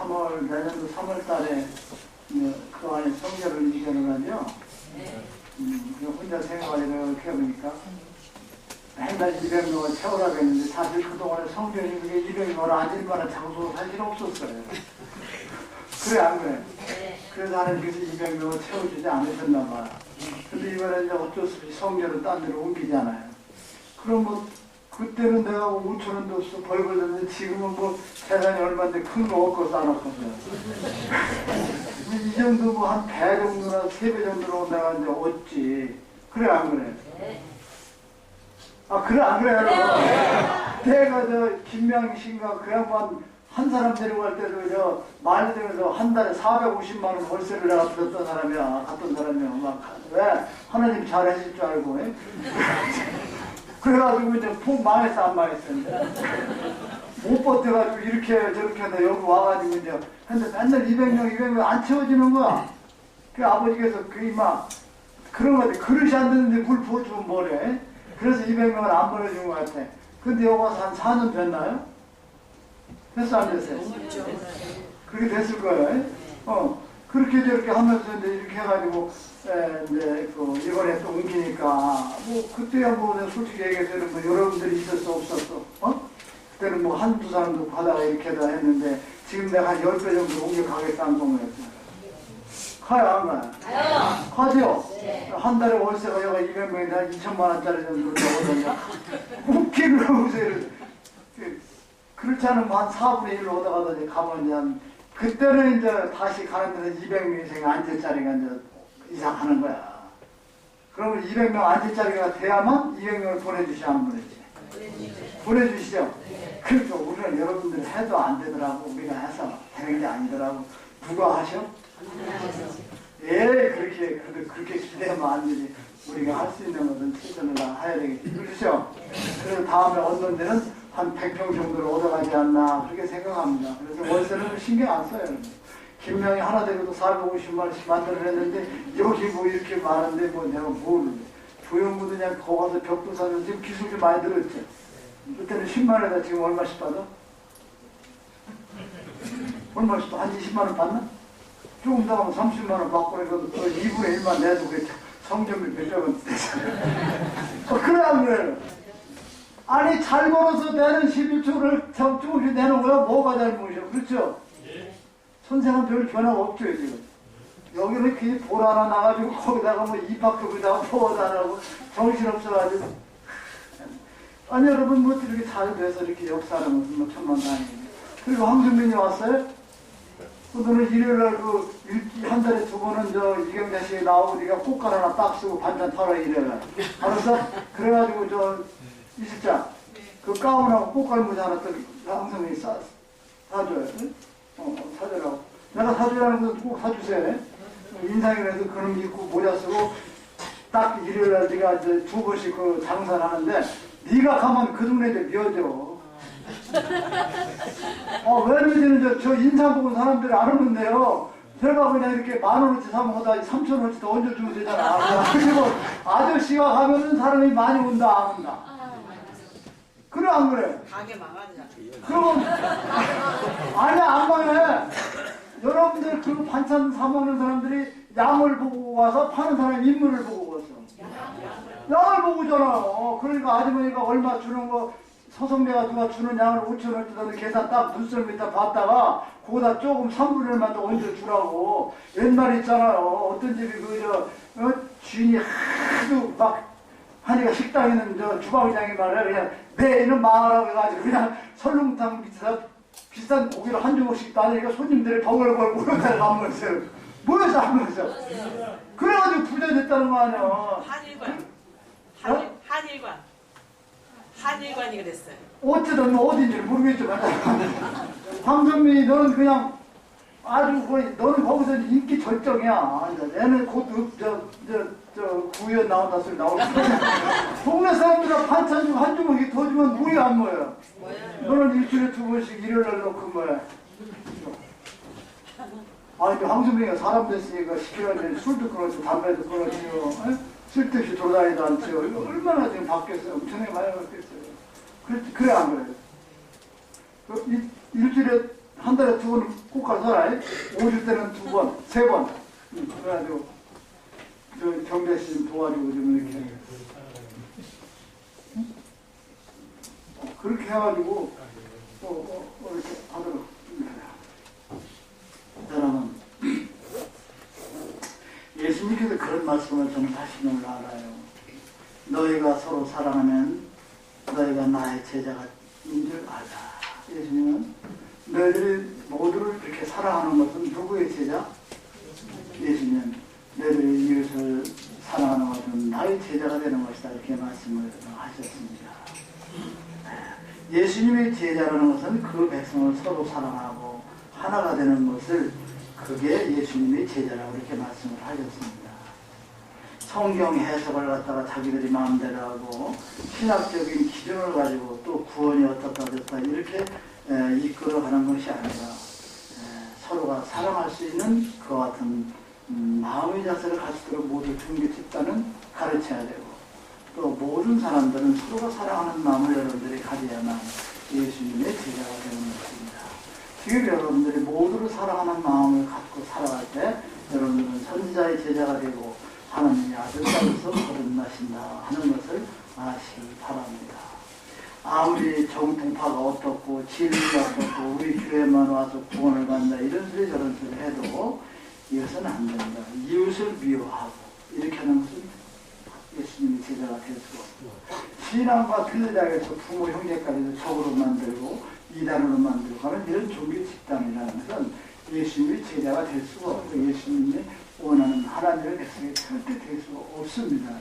내년도 3월 달에 그 안에 성결을 이겨는 하죠. 혼자 생활을 이렇게 해보니까 맨날 200명을 채우라고 했는데 사실 그동안에 성전이 그게 200명을 앉을 만한 장소가 사실 없었어요. 그래 안 그래? 그래서 하나님께서 200명을 채워주지 않으셨나 봐요. 근데 이번에 이제 어쩔 수 없이 성전을 딴 데로 옮기잖아요. 그럼 뭐 그때는 내가 5,000원도 없어 벌벌 줬는데 지금은 뭐 재산이 얼마인데 큰 거 없고 싸놨거든요. 이 정도 뭐 한 배 정도나 3배 정도로 내가 이제 얻지. 그래 안 그래? 아 그래 안 그래요? 내가 김명희 씨인가 그 양반 한 사람 데리고 갈 때도 말대에서 한 달에 450만 원 월세를 내가 들었던 사람이야. 갔던 사람이야. 막 왜? 하나님 잘하실 줄 알고. 그래가지고 이제 푹 망했어 안 망했어. 못 버텨가지고 이렇게 저렇게 하다 여기 와가지고 이제 근데 맨날 200명 안 채워지는 거야. 그 아버지께서 그런 거 같아. 그릇이 안 되는데 물 부어주면 뭐래. 그래서 200명을 안 보내준 것 같아. 근데 여기 와서 한 4년 됐나요? 됐어 안 됐어요? 그렇게 됐을 거예요. 그렇게 저렇게 하면서 이제 이렇게 해가지고 이제 이번에 또 옮기니까 그때야 솔직히 얘기해서는 여러분들이 있었어 없었어? 그때는 한두 사람도 가다가 이렇게 다 했는데 지금 내가 한 10배 정도 옮겨가겠다는 소문이었어요. 가요 안 가요? 가죠? 네. 한 달에 월세가 여가 200명인데 한 2천만 원짜리 정도 얻어요. 웃기는 거세요. 그렇지 않으면 한 4분의 1로 얻어가더니 가면 이제 그때는 이제 다시 가는 데는 200명이 생겨 앉을 자리가 이제 이상하는 거야. 그러면 200명 앉을 자리가 돼야만 200명을 보내주시 안 보내지? 보내주시죠? 그러니까 우리는 여러분들이 해도 안 되더라고. 우리가 해서 되는 게 아니더라고. 누가 하셔? 그렇게 기대하면 안 되지. 우리가 할 수 있는 것은 최선을 다해야 되겠지. 그렇죠? 그래서 다음에 얻는 데는 한 100평 정도를 얻어가지 않나 그렇게 생각합니다. 그래서 월세는 신경 안 써요. 김명이 하나 되고도 450만 원씩 만들어냈는데 여기 이렇게 많은데 내가 뭘 조영구도 그냥 거기 가서 벽도 사서 지금 기술이 많이 들었지. 그때는 10만 원에다 지금 얼마씩 받아? 얼마씩 한 20만 원 받나? 조금 더 하면 30만 원 받고 그래도 2분의 1만 내도 그랬죠. 성전비 몇백 원 되잖아요. 그래 안 그래요? 아니 잘 벌어서 내는 11조를 조금씩 내는 거야. 뭐가 잘못이야. 그렇죠? 선생은 별 변화가 없죠 지금. 여기는 괜히 볼 하나 나가지고 거기다가 입학급에다가 포워다라고 정신없어가지고. 아니 여러분 이렇게 잘 돼서 이렇게 역사하는 것은 천만다행이에요. 그리고 황준민이 왔어요? 너는 일요일날 한 달에 2번은 이경자 씨에 나오고 네가 꽃갈 하나 딱 쓰고 반찬 털어 일요일날. 알았어? 그래가지고 이 실장 그 가운하고 꽃갈 모자 하나 또 황준민이 사줘요. 사주라고. 내가 사주라는 것은 꼭 사주세요. 인상이라서 그런 입고 모자 쓰고 딱 일요일날 네가 이제 2번씩 장사를 하는데 네가 가면 그 동네에 미워져. 왜 미워지는지 저 인상 보고 사람들이 안 오는데요. 제가 그냥 이렇게 10,000원어치 사면 거다 3,000원어치 더 얹어주면 되잖아. 그리고 아저씨가 가면은 사람이 많이 온다 안 온다. 그래 안 그래? 가게 망하잖아. 그럼 아니야 안 망해. 여러분들 그 반찬 사 먹는 사람들이 양을 보고 와서 파는 사람이 인물을 보고 왔어. 양을 보고 잖아. 그러니까 아주머니가 얼마 주는 거 서성내가 누가 주는 양을 5,000원 주던데 계산 딱 눈썰 밑에 봤다가 거기다 조금 3분의 1만 더 얹어주라고. 옛날에 있잖아요. 어떤 집이 주인이 하도 막 하니까 식당에는 주방장이 말이야 그냥 내 이는 망하라고 해가지고 그냥 설렁탕 밑에서 비싼 고기를 한 조각씩 따니까 손님들이 덩얼걸 오르다가 가면서 뭐여서 하면서 그래가지고 부자 됐다는 거 아니야. 한일관이 그랬어요. 어쨌든 어딘지 모르겠지만 황정민이 너는 그냥 아주 거의 너는 거기서 인기 절정이야. 얘는 곧 구의원 나온다 소리 나올 거야. 동네 사람들은 반찬 주고 한 주먹 더 주면 물이 안 모여. 너는 일주일에 2번씩 일요일날 놓고 뭐야. 아니 황정민이가 사람 됐으니까 시키라는데 술도 끊었지 담배도 끊었지 쓸데없이 돌아다니도 않죠. 얼마나 지금 바뀌었어요. 엄청나게 많이 바뀌었어요. 그래 안 그래요? 일주일에 한 달에 2번 꼭 가서 5일 때는 2번, 3번. 그래가지고 저 경배씨 도와주고 좀 이렇게 그렇게 해가지고 이렇게 하도록. 여러분, 예수님께서 그런 말씀을 저는 하시는 걸 알아요. 너희가 서로 사랑하면 너희가 나의 제자가 인 줄 알라. 예수님은 너희들이 모두를 이렇게 사랑하는 것은 누구의 제자? 예수님. 너희들이 이웃을 사랑하는 것은 나의 제자가 되는 것이다. 이렇게 말씀을 하셨습니다. 예수님의 제자라는 것은 그 백성을 서로 사랑하고 하나가 되는 것을, 그게 예수님의 제자라고 이렇게 말씀을 하셨습니다. 성경 해석을 갖다가 자기들이 마음대로 하고 신학적인 기준을 가지고 또 구원이 어떻다 어떻다 이렇게 이끌어가는 것이 아니라 서로가 사랑할 수 있는 그와 같은 마음의 자세를 가지도록 모두 중개 집단은 가르쳐야 되고, 또 모든 사람들은 서로가 사랑하는 마음을 여러분들이 가져야만 예수님의 제자가 되는 것입니다. 지금 여러분들이 모두를 사랑하는 마음을 갖고 살아갈 때 여러분들은 선지자의 제자가 되고 하나님의 아들 따라서 거듭나신다 하는 것을 아시기 바랍니다. 아무리 정통파가 어떻고 진리가 어떻고 우리 교회만 와서 구원을 받는다 이런 소리 저런 소리 해도 이것은 안 된다. 이웃을 미워하고 이렇게 하는 것은 예수님의 제자가 될 수가 없고, 신앙과 틀리다해서 부모 형제까지도 적으로 만들고 이단으로 만들고 하는 이런 종교 집단이라는 것은 예수님의 제자가 될 수가 없고 예수님이 원하는 하나님의 백성이 절대 될 수가 없습니다.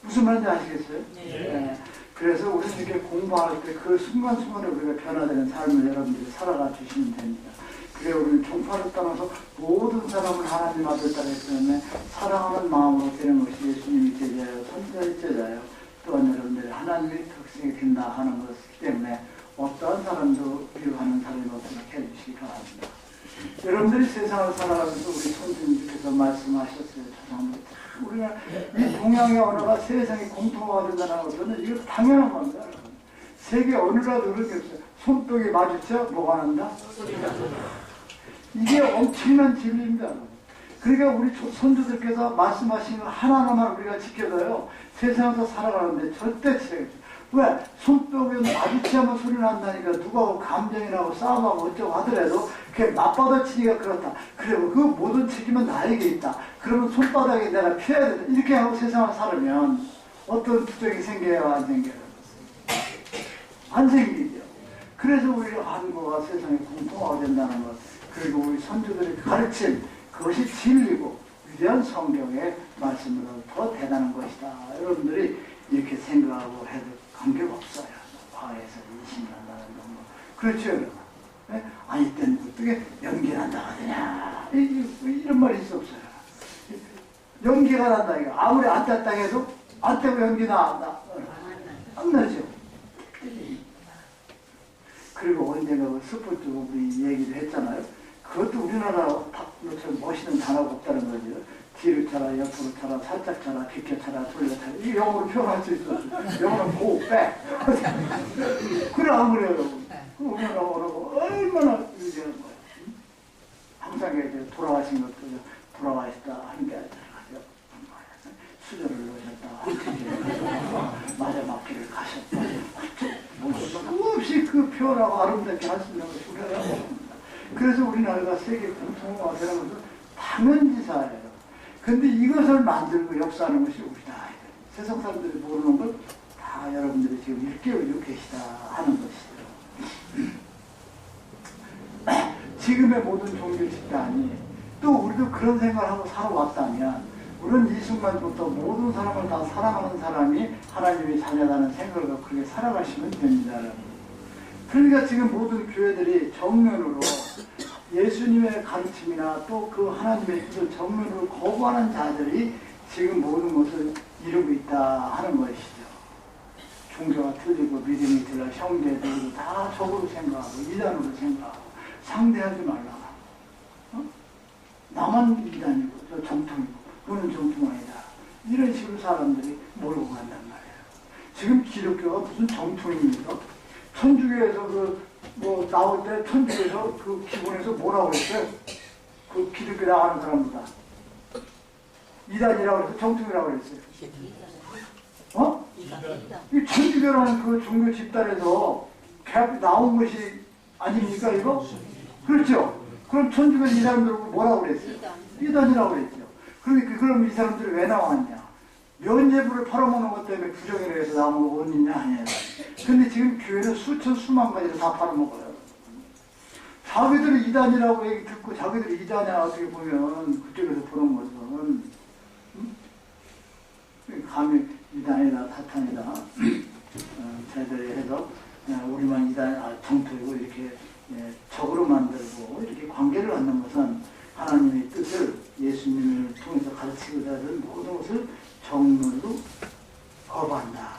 무슨 말인지 아시겠어요? 네. 그래서 우리 이렇게 공부할 때 그 순간순간에 우리가 변화되는 삶을 여러분들이 살아가 주시면 됩니다. 그래 우리는 종파를 떠나서 모든 사람을 하나님 앞에 따르기 때문에 사랑하는 마음으로 되는 것이 예수님이 제자예요, 선지자의 제자예요. 또한 여러분들이 하나님의 특성이 된다 하는 것이기 때문에 어떠한 사람도 미워하는 사람이 없도록 해주시기 바랍니다. 여러분들이 세상을 살아가면서 우리 선생님께서 말씀하셨어요. 조상들. 우리가 이 동양의 언어가 세상에 공통화가 된다는 것은 이거 당연한 겁니다. 세계 어느라도 그렇게 없어요. 손뼉이 마주쳐 뭐가 난다? 이게 엄청난 진리입니다. 그러니까 우리 선조들께서 말씀하신 거 하나하나만 우리가 지켜서요 세상에서 살아가는데 절대 치레겠죠. 왜? 손뼉이 마주치면 소리 난다니까 누구하고 감정이 나고 싸움하고 어쩌고 하더라도 그게 맞받아치기가 그렇다. 그리고 그 모든 책임은 나에게 있다. 그러면 손바닥에 내가 피해야 된다. 이렇게 하고 세상을 살으면 어떤 부정이 생겨요? 안 생겨요? 안 생기죠. 그래서 우리가 한국어가 세상에 공통화가 된다는 것, 그리고 우리 선조들이 가르친 그것이 진리고 위대한 성경의 말씀으로 더 대단한 것이다. 여러분들이 이렇게 생각하고 해도 관계가 없어요. 과거에서 신난다는 거. 그렇죠, 여러분? 네? 아니, 때는 어떻게 연기가 난다가 되냐. 이런 말이 있어 없어요. 연기가 난다, 이거. 아무리 안 땄다 해도 안 떼고 연기 나. 안 나죠. 그리고 언젠가 그 스포츠 우리 얘기를 했잖아요. 그것도 우리나라 멋있는 단어가 없다는 거죠. 뒤로 차라, 옆으로 차라, 살짝 차라, 비켜 차라, 돌려 차라. 이 영어로 표현할 수 있었어요. 영어는 go, back. 그래, 안 그래요, 여러분? 우리나라 언어가 얼마나 유지하는 거예요. 항상 이제 돌아가신 것도 돌아가시다 하는 게 아니라 수저를 넣으셨다. 맞아 맞기를 가셨다. 없이 그 표현하고 아름답게 할 수 있는 것이 우리나라입니다. 그래서 우리나라가 세계 공통화가 되는 것은 당연지사예요. 근데 이것을 만들고 역사하는 것이 우리다. 세상 사람들이 모르는 걸 다 여러분들이 지금 일깨우고 계시다 하는 것이죠. 지금의 모든 종교 집단이 또 우리도 그런 생각을 하고 살아왔다면 우리는 이 순간부터 모든 사람을 다 사랑하는 사람이 하나님의 자녀라는 생각을 갖고 그렇게 살아가시면 됩니다. 그러니까 지금 모든 교회들이 정면으로 예수님의 가르침이나 또 그 하나님의 뜻을 정면으로 거부하는 자들이 지금 모든 것을 이루고 있다 하는 것이죠. 종교가 틀리고 믿음이 틀려 형제들도 다 적으로 생각하고 이단으로 생각하고 상대하지 말라. 나만 이단이고 저 정통이고 너는 정통 아니다. 이런 식으로 사람들이 몰고 간단 말이에요. 지금 기독교가 무슨 정통입니까? 천주교에서 그 뭐 나올 때 천주에서 그 기본에서 뭐라고 그랬어요? 그 기독교 나가는 사람보다 이단이라고 그래서 정통이라고 그랬어요. 어? 이 천주교라는 그 종교 집단에서 나온 것이 아닙니까 이거? 그렇죠? 그럼 천주교 이 사람들 뭐라고 그랬어요? 이단이라고 그랬죠. 그러니까 그럼 이 사람들이 왜 나왔냐? 면죄부를 팔아먹는 것 때문에 부정이라 해서 나온 거 원인이 아니에요. 근데 지금 교회는 수천 수만 가지를 다 팔아먹어요. 자기들이 이단이라고 얘기 듣고 자기들이 이단이야 어떻게 보면 그쪽에서 보는 것은 감히 이단이다 사탄이다 제대로 해서 우리만 이단 정토이고 이렇게 적으로 만들고 이렇게 관계를 갖는 것은 하나님의 뜻을 예수님을 통해서 가르치고자 하는 모든 것을 정말로 거부한다.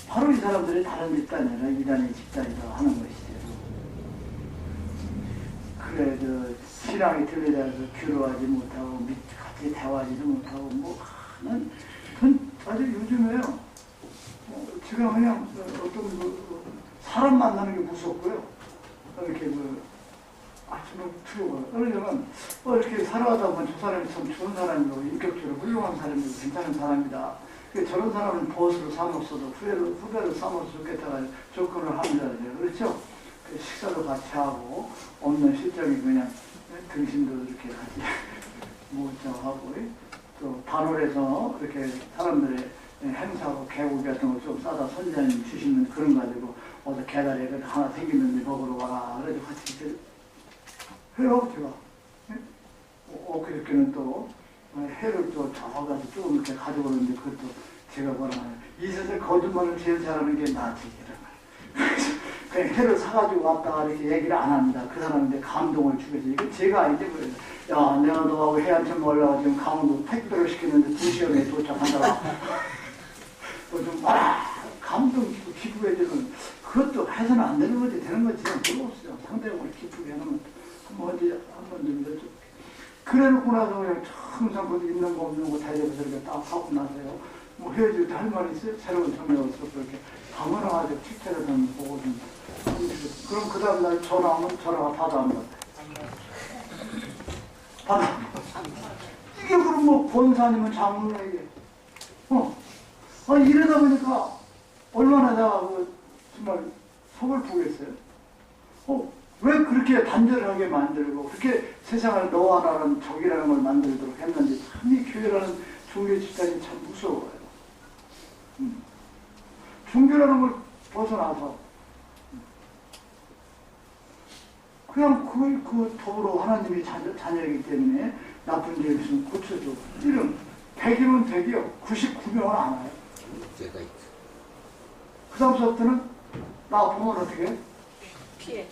바로 이 사람들이 다른 집단이 아니라 이단의 집단이라고 하는 것이죠. 그래, 신앙이 들려져서 교류하지 못하고 같이 대화하지도 못하고 뭐 하는 그건 아주 요즘에요. 제가 그냥 어떤 사람 만나는 게 무섭고요. 이렇게 아침에 투여가 그러려면 이렇게 살아가다 보면 저 사람이 참 좋은 사람이고 인격적으로 훌륭한 사람이고 괜찮은 사람이다. 저런 사람은 보스로 삼았어도 후배로 삼아서 좋겠다가 접근을 합니다. 그렇죠? 식사도 같이 하고 없는 실정이 그냥 등신도 이렇게 같이 모자하고 또 반월에서 이렇게 사람들의 행사하고 개고기 같은 거 좀 싸다 선자님 주시는 그런 거 가지고 어디 계단에 하나 생기는데 먹으러 와라. 그래도 같이 이렇게 해요, 제가. 엊그저께는 또 해를 또 저가서 조금 이렇게 가져오는데 그것도 제가 뭐라면 이 세상 거짓말을 제일 잘하는 게 나지. 그냥 해를 사가지고 왔다가 이렇게 얘기를 안 합니다. 그 사람한테 감동을 주기 위해서. 이건 제가 아니지. 야, 내가 너하고 해 한참 올라가 지금 강원도 택배를 시켰는데 2시간에 도착한다고. 좀, 감동 주고 기쁘해지는 그것도 해서는 안 되는 거지. 되는 거지. 그거 상대방을 기쁘게 하는 건 한번 좀 그래 놓고 나서 그냥 항상 그 있는 거 없는 거 대접해서 이렇게 딱 하고 나서요. 뭐 헤어질 때 할 말이 있어요? 새로운 정력을 써서 이렇게 방언하가지고 책자를 좀 보고 좀. 그럼 그 다음날 전화하면 전화가 받아 안 받아. 이게 그럼 뭐 권사님은 장로에게. 이러다 보니까 얼마나 내가 정말 속을 보겠어요. 왜 그렇게 단절하게 만들고 그렇게 세상을 너와 나는 적이라는 걸 만들도록 했는지 참 이 교회라는 종교 집단이 참 무서워요. 종교라는 걸 벗어나서 그냥 그 더불어 하나님이 자녀이기 때문에 나쁜 죄 있으면 고쳐줘. 이런 100이면 100이요. 99명은 안 와요. 그 다음부터는 나 보면 어떻게 해? 피해.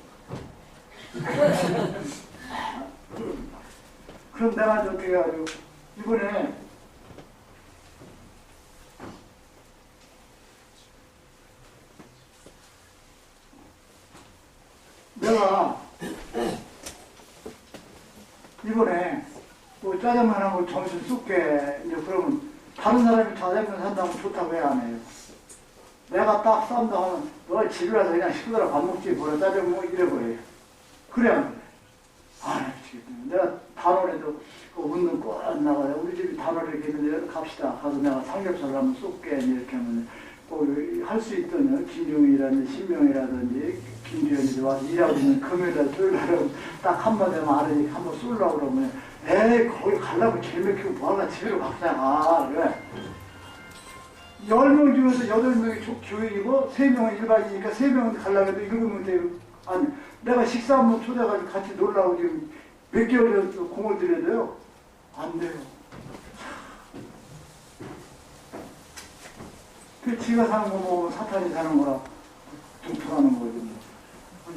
그럼 내가 어떻게 해가지고 이번에 내가 이번에 뭐 짜장면하고 점심 쏠게 이제 그러면 다른 사람이 짜장면 산다고 좋다고 왜 안 해요? 내가 딱 싼다 하면 너 집에 와서 그냥 식구들하고 밥 먹지 뭐라 짜장면 뭐 이래 버려요. 그래 안 그래? 아, 미치겠네. 내가 단원에도 그 웃는 꼴안 나가요. 우리 집이 단원에 이렇게 있는데 갑시다. 가서 내가 삼겹살을 한번 쏠게 이렇게 하면 할 수 있던 김종이라든지 신명이라든지 김주현이 와서 일하고 있는 금요일날 토요일날 딱 한마디 하면 알으니 한번 쏠라고 그러면 에이 거기 가려면 제일 맥히고 뭐하나 집으로 가자. 그래. 10명 중에서 8명이 교인이고 3명은 일반이니까 3명은 가려고 해도 7명 되고 아니 내가 식사 한번 초대해가지고 같이 놀라고 지금 몇 개월 전에 공을 들여야 돼요. 안 돼요. 그 지가 사는 거 먹으면 사탄이 사는 거라 동통하는 거거든요.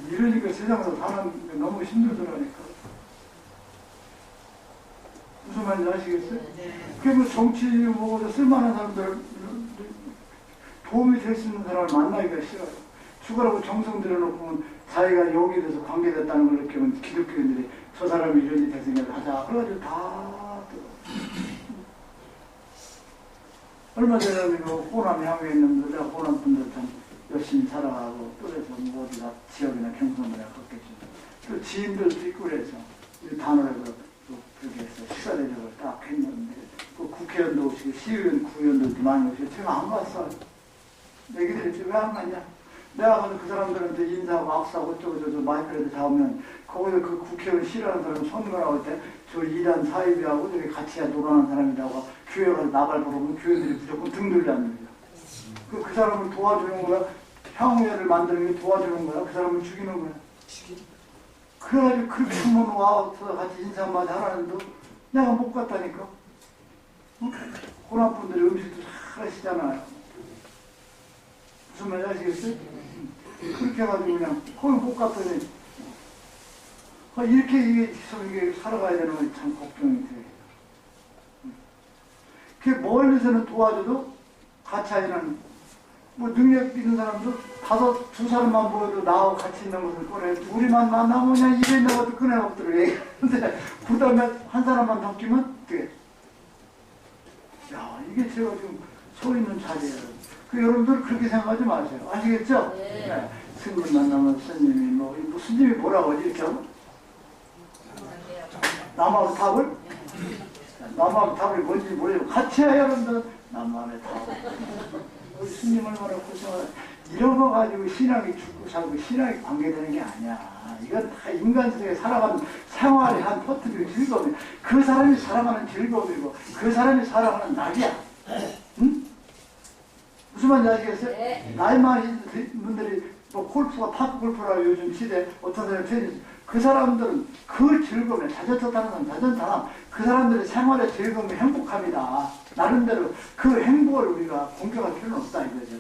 이러니까 세상에서 사는 게 너무 힘들더라니까. 무슨 말인지 아시겠어요? 그리고 정치 먹어서 쓸만한 사람들 도움이 될 수 있는 사람을 만나기가 싫어요. 죽으라고 정성 들여놓고 자기가 여기에 대해서 관계됐다는 걸 느끼면 기독교인들이 저 사람이 이런 일이 됐으니까 하자. 그래가지고 다 얼마 전에 호남 향후에 있는 내가 호남 분들 참 열심히 살아가고 또래서 뭐 어디가 지역이나 지인들도 있고 그래서 단원에서 그렇게 해서 식사 대접을 딱 했는데 그 국회의원도 오시고 시의원, 구의원들도 많이 오시고 제가 안 갔어요. 얘기들이 왜 안 갔냐? 내가 가서 그 사람들한테 인사하고 악수하고 어쩌고저쩌고 마이크라도 잡으면 거기서 그 국회의원 싫어하는 사람 선거라고 할 때 저 2단 사이비하고 저기 같이 놀아는 사람이라고 교회 가서 나발 부르면 교회들이 무조건 등 들지 않는다. 그 사람을 도와주는 거야. 향후회를 만드는 게 도와주는 거야. 그 사람을 죽이는 거야. 그래가지고 그렇게 한번 와서 같이 인사 한마디 하라는데 내가 못 갔다니까. 혼합분들이 음식도 잘 하시잖아요. 무슨 말인지 아시겠어요? 그렇게 해가지고 그냥 거기 못 갔더니 이렇게 이게 살아가야 되는 건 참 걱정이 돼요. 그 멀리서는 도와줘도 같이 하지는 뭐 능력 있는 사람도 두 사람만 보여도 나하고 같이 있는 것을 꺼내 우리만 만나면 그냥 입에 있는 것도 꺼내먹더라고요. 근데 부담에 한 사람만 바뀌면 어떻게? 야 이게 제가 지금 서 있는 자리예요. 여러분들 그렇게 생각하지 마세요. 아시겠죠? 네. 스님 만나면 스님이 스님이 뭐라고 하지 이렇게 하고? 남하고 답을? 남하고 답을 뭔지 모르겠고 같이 해요 여러분들. 남하고 답을. 우리 스님 얼마나 고생하라. 이런 거 가지고 신앙이 죽고 살고 신앙이 관계되는 게 아니야. 이건 다 인간 세계에 살아가는 생활의 한 퍼트리고 즐거움이야. 그 사람이 살아가는 즐거움이고 그 사람이 살아가는 낙이야. 응? 무슨 말인지 아시겠어요? 네. 나이 많은 분들이 골프가 파크 골프라고 요즘 시대에 어떤 사람이 테니스 그 사람들은 그 즐거움에 자전거 타는 사람 자전거 타는 그 사람들의 생활의 즐거움이 행복합니다. 나름대로 그 행복을 우리가 공격할 필요는 없다 이거죠.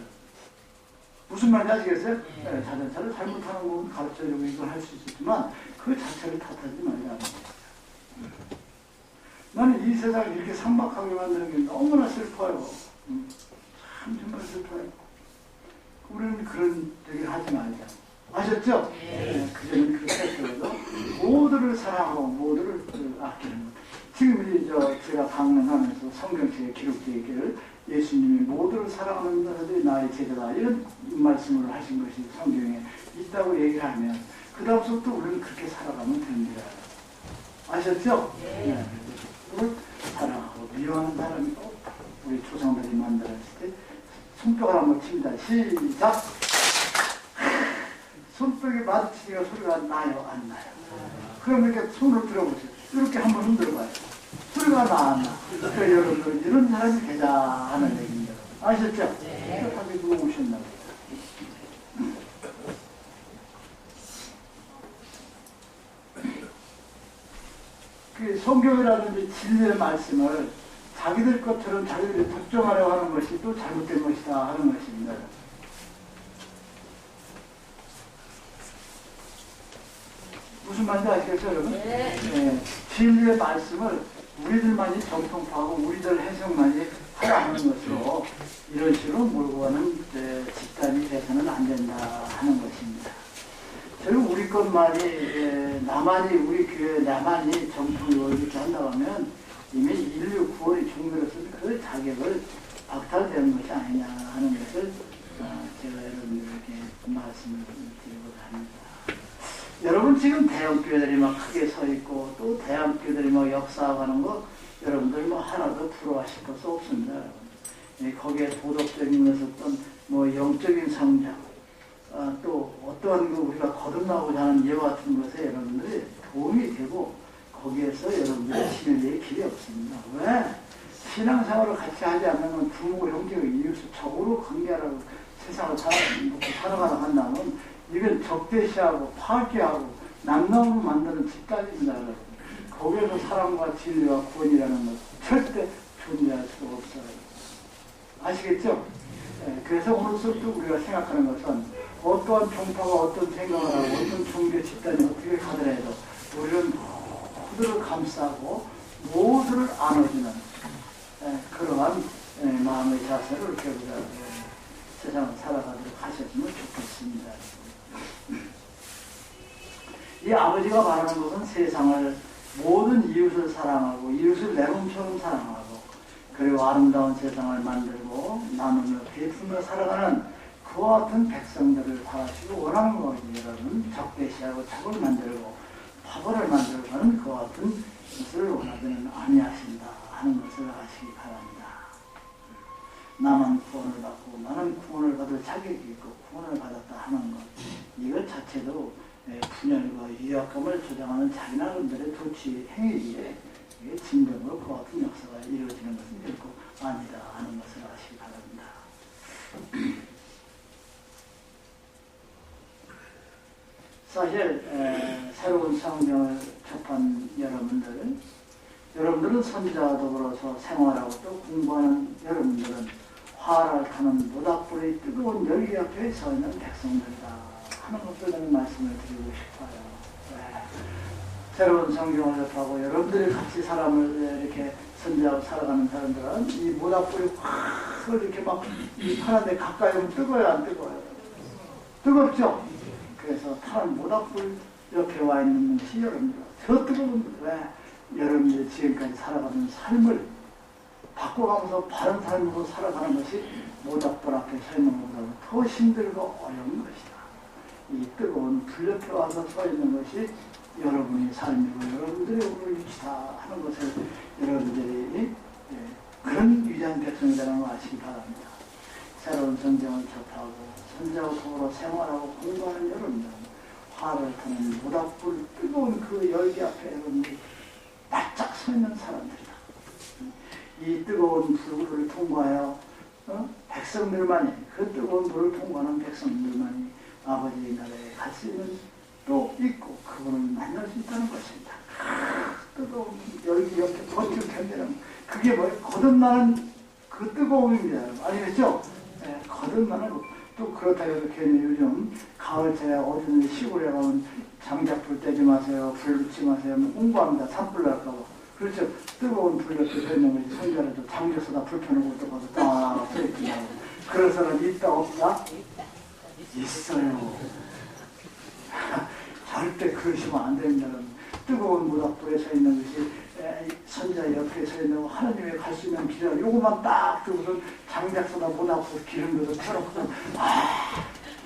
무슨 말인지 아시겠어요? 네, 자전거를 잘못하는 건 가르쳐주고 이걸 할 수 있지만 그 자체를 탓하지 말자. 나는 이 세상을 이렇게 삭막하게 만드는 게 너무나 슬퍼요. 참 정말 슬퍼요. 우리는 그런 얘기를 하지 말자. 아셨죠? 네. 그전에는 그렇게 했더라도 모두를 사랑하고 모두를 아끼는 것. 지금 제가 강론하면서 성경책에 기록되어 있기를 예수님이 모두를 사랑하는 자들이 나의 제자다 이런 말씀을 하신 것이 성경에 있다고 얘기를 하면 그 다음부터 우리는 그렇게 살아가면 됩니다. 아셨죠? 네. 그걸 사랑하고 미워하는 사람이 없다. 우리 조상들이 만들었을 때 손뼉을 한번 칩니다. 시작! 손뼉이 마주치니까 소리가 나요? 안 나요? 그럼 이렇게 손을 들어보세요. 이렇게 한번 흔들어봐요. 소리가 나, 안 나? 그러니까 여러분들 이런 사람이 되자 하는 얘기입니다. 아셨죠? 네. 답이 누가 오셨나요? 그 성경이라든지 진리의 말씀을 자기들 것처럼 자기들이 특정하려고 하는 것이 또 잘못된 것이다 하는 것입니다. 무슨 말인지 아시겠죠, 여러분? 네. 네. 진리의 말씀을 우리들만이 정통파하고 우리들 해석만이 하라 하는 것으로 이런 식으로 몰고 가는 집단이 돼서는 안 된다 하는 것입니다. 결국 우리 것만이 나만이 우리 교회 나만이 정통이고 이렇게 한다고 하면 이미 인류 구원의 종교로서 그 자격을 박탈되는 것이 아니냐 하는 것을 제가 여러분들에게 말씀을 드리고 합니다. 여러분 지금 대형교회들이 막 크게 서 있고 또 대형교회들이 막 역사하는 거 여러분들 뭐 하나도 부러워하실 것은 없습니다. 여러분. 거기에 도덕적인 것은 뭐 영적인 성장 또 어떠한 거 우리가 거듭나고자 하는 예와 같은 것에 여러분들이 도움이 되고 거기에서 여러분들의 신뢰의 길이 없습니다. 왜? 신앙생활을 같이 하지 않으면 부모, 형제, 이웃을 적으로 관계하라고 세상을 살아가라고 한다면 이건 적대시하고 파괴하고 남남으로 만드는 집단입니다. 여러분. 거기에서 사랑과 진리와 구원이라는 것 절대 존재할 수가 없어요. 아시겠죠? 네, 그래서 오늘부터 우리가 생각하는 것은 어떠한 종파가 어떤 생각을 하고 어떤 종교 집단이 어떻게 가더라도 우리는 모두를 감싸고 모두를 안아주는 그러한 마음의 자세를 이렇게 우리가 세상을 살아가도록 하셨으면 좋겠습니다. 이 아버지가 말하는 것은 세상을 모든 이웃을 사랑하고 이웃을 내 몸처럼 사랑하고 그리고 아름다운 세상을 만들고 나누며 베풀며 살아가는 그와 같은 백성들을 바라시고 원하는 것이 여러분 적대시하고 적을 만들고 파벌을 만들어가는 그와 같은 것을 원하지는 아니하신다 하는 것을 아시기 바랍니다. 나만 구원을 받고 나는 구원을 받을 자격이 있고 구원을 받았다 하는 것, 이것 자체도 분열과 유약감을 조장하는 자기 나름대로의 도취 행위에 진정으로 그와 같은 역사가 이루어지는 것은 결코 아니다 하는 것을 아시기 바랍니다. 사실 새로운 성경을 접한 여러분들은 선지자와 더불어서 생활하고 또 공부하는 여러분들은 화를 타는 모닥불이 뜨거운 열기 앞에 서 있는 백성들이다 하는 것을 저는 말씀을 드리고 싶어요. 새로운 성경을 접하고 여러분들이 같이 사람을 이렇게 선지하고 살아가는 사람들은 이 모닥불이 확 이렇게 막 이 타는데 가까이 오면 뜨거워요, 안 뜨거워요? 뜨겁죠? 그래서 타는 모닥불 옆에 와 있는 것이 여러분들. 더 뜨거운 왜 여러분들이 지금까지 살아가는 삶을 바꿔가면서 바른 삶으로 살아가는 것이 모닥불 앞에 서 있는 것보다 더 힘들고 어려운 것이다. 이 뜨거운 불 옆에 와서 서 있는 것이 여러분의 삶이고 여러분들의 오늘 위치다 하는 것을 여러분들이 그런 위대한 백성이라는 걸 아시기 바랍니다. 새로운 성경을 접하고 선지자와 더불어 생활하고 공부하는 여러분들은 화를 타는 모닥불 뜨거운 그 열기 앞에 여러분들이 바짝 서 있는 사람들이다. 이 뜨거운 불을 통과하여 백성들만이 그 뜨거운 불을 통과하는 백성들만이 아버지의 나라에 갈 수 있는 또 있고 그분을 만날 수 있다는 것입니다. 뜨거운 열기 옆에 버티고 견디는 그게 뭐예요? 거듭나는 그 뜨거움입니다. 아니겠죠? 네, 거듭나는 또 그렇다고 해서 괜히 요즘 가을새 어디든 시골에 가면 장작 불 떼지 마세요. 불 붙지 마세요. 공부합니다. 산불 날까봐. 그렇죠. 뜨거운 불 옆에 서 있는 것이 성전에도 장작에다 불 펴는 것도 가서 딱 쏘있더라고. 그런 사람 있다 없다? 있어요. 절대 그러시면 안 됩니다. 뜨거운 모닥불에 서 있는 것이 선자 옆에 서 있는 하나님의 갈 수 있는 길이라 요것만 딱 두고서 장작소나 모닥불 기름 넣어서 펴놓고서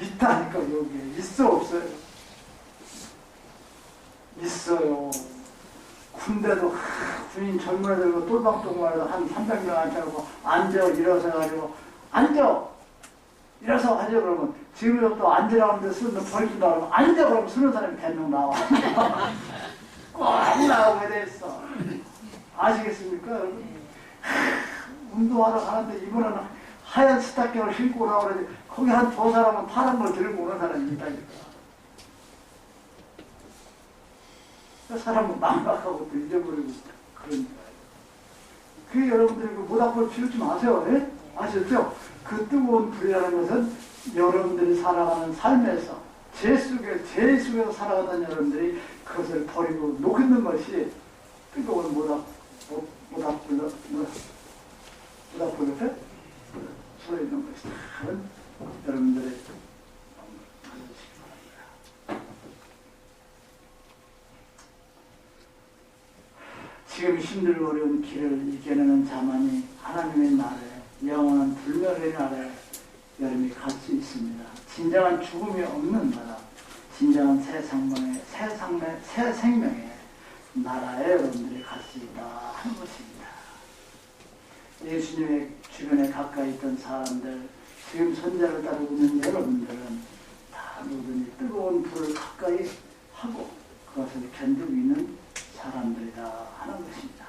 있다니까. 여기에 있어 없어요? 있어요. 군대도 군인 젊은 애들고 똘방똘방해서 한 300명 앉아갖고 앉아 일어서 가지고 앉아 일어서 하죠. 그러면 지금부터 앉으라고 하는데 쓰는 벌준다 그러면 앉아 그러면 쓰는 사람이 100명 나와. 꼭 나오게 돼 있어. 아시겠습니까 여러분? 운동하러 가는데 이번에는 하얀 스타킹을 신고 오라고 그러지 거기 한 두 사람은 파란 걸 들고 오는 사람이 있다니까. 그 사람은 망각하고 또 잊어버리고 그러니까. 그 여러분들이 그 모닥불 피우지 마세요. 예? 아셨죠? 그 뜨거운 불이라는 것은 여러분들이 살아가는 삶에서 죄 속에서 살아가는 여러분들이 그것을 버리고 녹이는 것이 뜨거운 모닥불 옆에 서 있는 것이다. 여러분들의 가져주시기 바랍니다. 지금 힘들고 어려운 길을 이겨내는 자만이 하나님의 나라에 영원한 불멸의 나라에 여러분이 갈 수 있습니다. 진정한 죽음이 없는 나라, 진정한 새 생명의 나라에 여러분들이 갈 수 있다 하는 것입니다. 예수님의 주변에 가까이 있던 사람들, 지금 선자를 따르고 있는 여러분들은 다 모든 뜨거운 불을 가까이 하고 그것을 견디고 있는 사람들이다 하는 것입니다.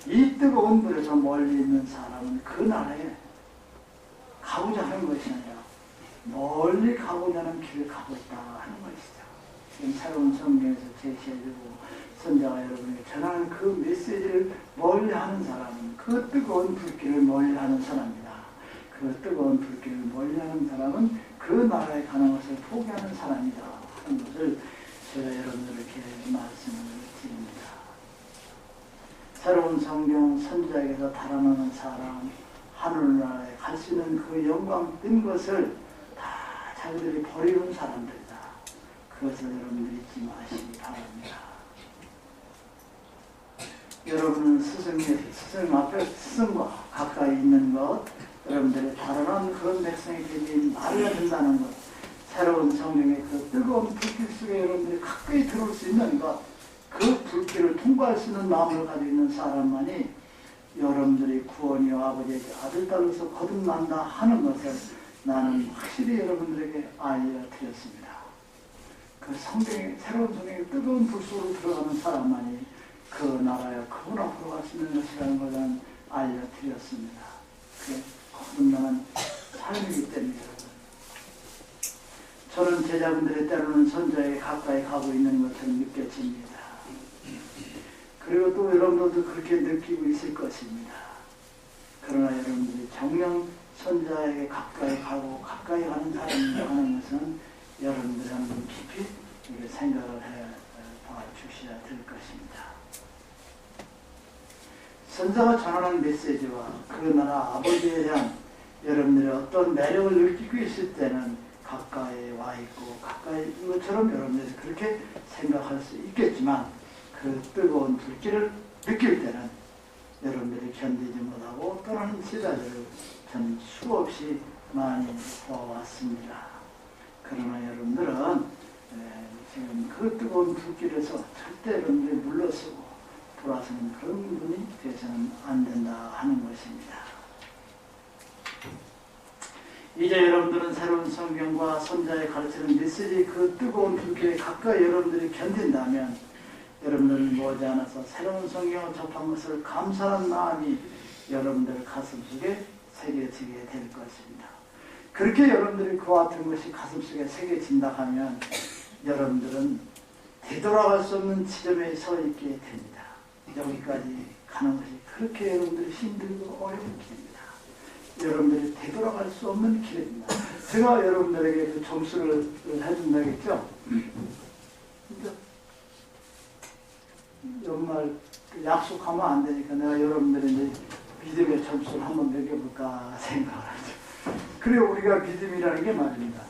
이 뜨거운 불에서 멀리 있는 사람은 그 나라에 가고자 하는 것이 아니라 멀리 가고자 하는 길을 가고 있다 하는 것이죠. 지금 새로운 성경에서 제시해주고 선자가 여러분에게 전하는 그 메시지를 멀리 하는 사람은 그 뜨거운 불길을 멀리 하는 사람이다. 그 뜨거운 불길을 멀리 하는 사람은 그 나라에 가는 것을 포기하는 사람이다 하는 것을 제가 여러분들에게 말씀을 드립니다. 새로운 성경 선자에게서 달아나는 사람, 하늘나라에 갈 수 있는 그 영광된 것을 다 자기들이 버리는 사람들이다. 그것을 여러분들이 잊지 마시기 바랍니다. 여러분은 스승 앞에 스승과 가까이 있는 것, 여러분들이 달아난 그런 백성이 되기 말해야 된다는 것, 새로운 성령의 그 뜨거운 불길 속에 여러분들이 가까이 들어올 수 있는 것, 그 불길을 통과할 수 있는 마음을 가지고 있는 사람만이 여러분들이 구원이요 아버지에게 아들, 딸로서 거듭난다 하는 것을 나는 확실히 여러분들에게 알려드렸습니다. 그 성경에, 새로운 성경에 뜨거운 불 속으로 들어가는 사람만이 그 나라에 그분 앞으로 갈 수 있는 것이라는 걸 난 알려드렸습니다. 그게 거듭나는 삶이기 때문에 저는 제자분들의 때로는 선자에게 가까이 가고 있는 것을 느껴집니다. 그리고 또 여러분들도 그렇게 느끼고 있을 것입니다. 그러나 여러분들이 정녕 선자에게 가까이 가고 가까이 가는 사람이라고 하는 것은 여러분들이 한번 깊이 생각을 해 봐주셔야 될 것입니다. 선자가 전하는 메시지와 그 나라 아버지에 대한 여러분들이 어떤 매력을 느끼고 있을 때는 가까이 와 있고 가까이 있는 것처럼 여러분들이 그렇게 생각할 수 있겠지만 그 뜨거운 불길을 느낄 때는 여러분들이 견디지 못하고 떠나는 시대를 저는 수없이 많이 보아왔습니다. 그러나 여러분들은 지금 그 뜨거운 불길에서 절대 여러분들이 물러서고 돌아서는 그런 분이 되어서는 안 된다 하는 것입니다. 이제 여러분들은 새로운 성경과 선자의 가르치는 메시지 그 뜨거운 불길에 가까이 여러분들이 견딘다면 여러분들은 머지않아서 새로운 성경을 접한 것을 감사하는 마음이 여러분들 가슴속에 새겨지게 될 것입니다. 그렇게 여러분들이 그와 같은 것이 가슴속에 새겨진다 하면 여러분들은 되돌아갈 수 없는 지점에 서 있게 됩니다. 여기까지 가는 것이 그렇게 여러분들이 힘들고 어려운 길입니다. 여러분들이 되돌아갈 수 없는 길입니다. 제가 여러분들에게 그 점수를 해준다겠죠? 연말 약속하면 안 되니까 내가 여러분들이 이제 믿음의 점수를 한번 매겨볼까 생각을 하죠. 그리고 우리가 믿음이라는 게 말입니다.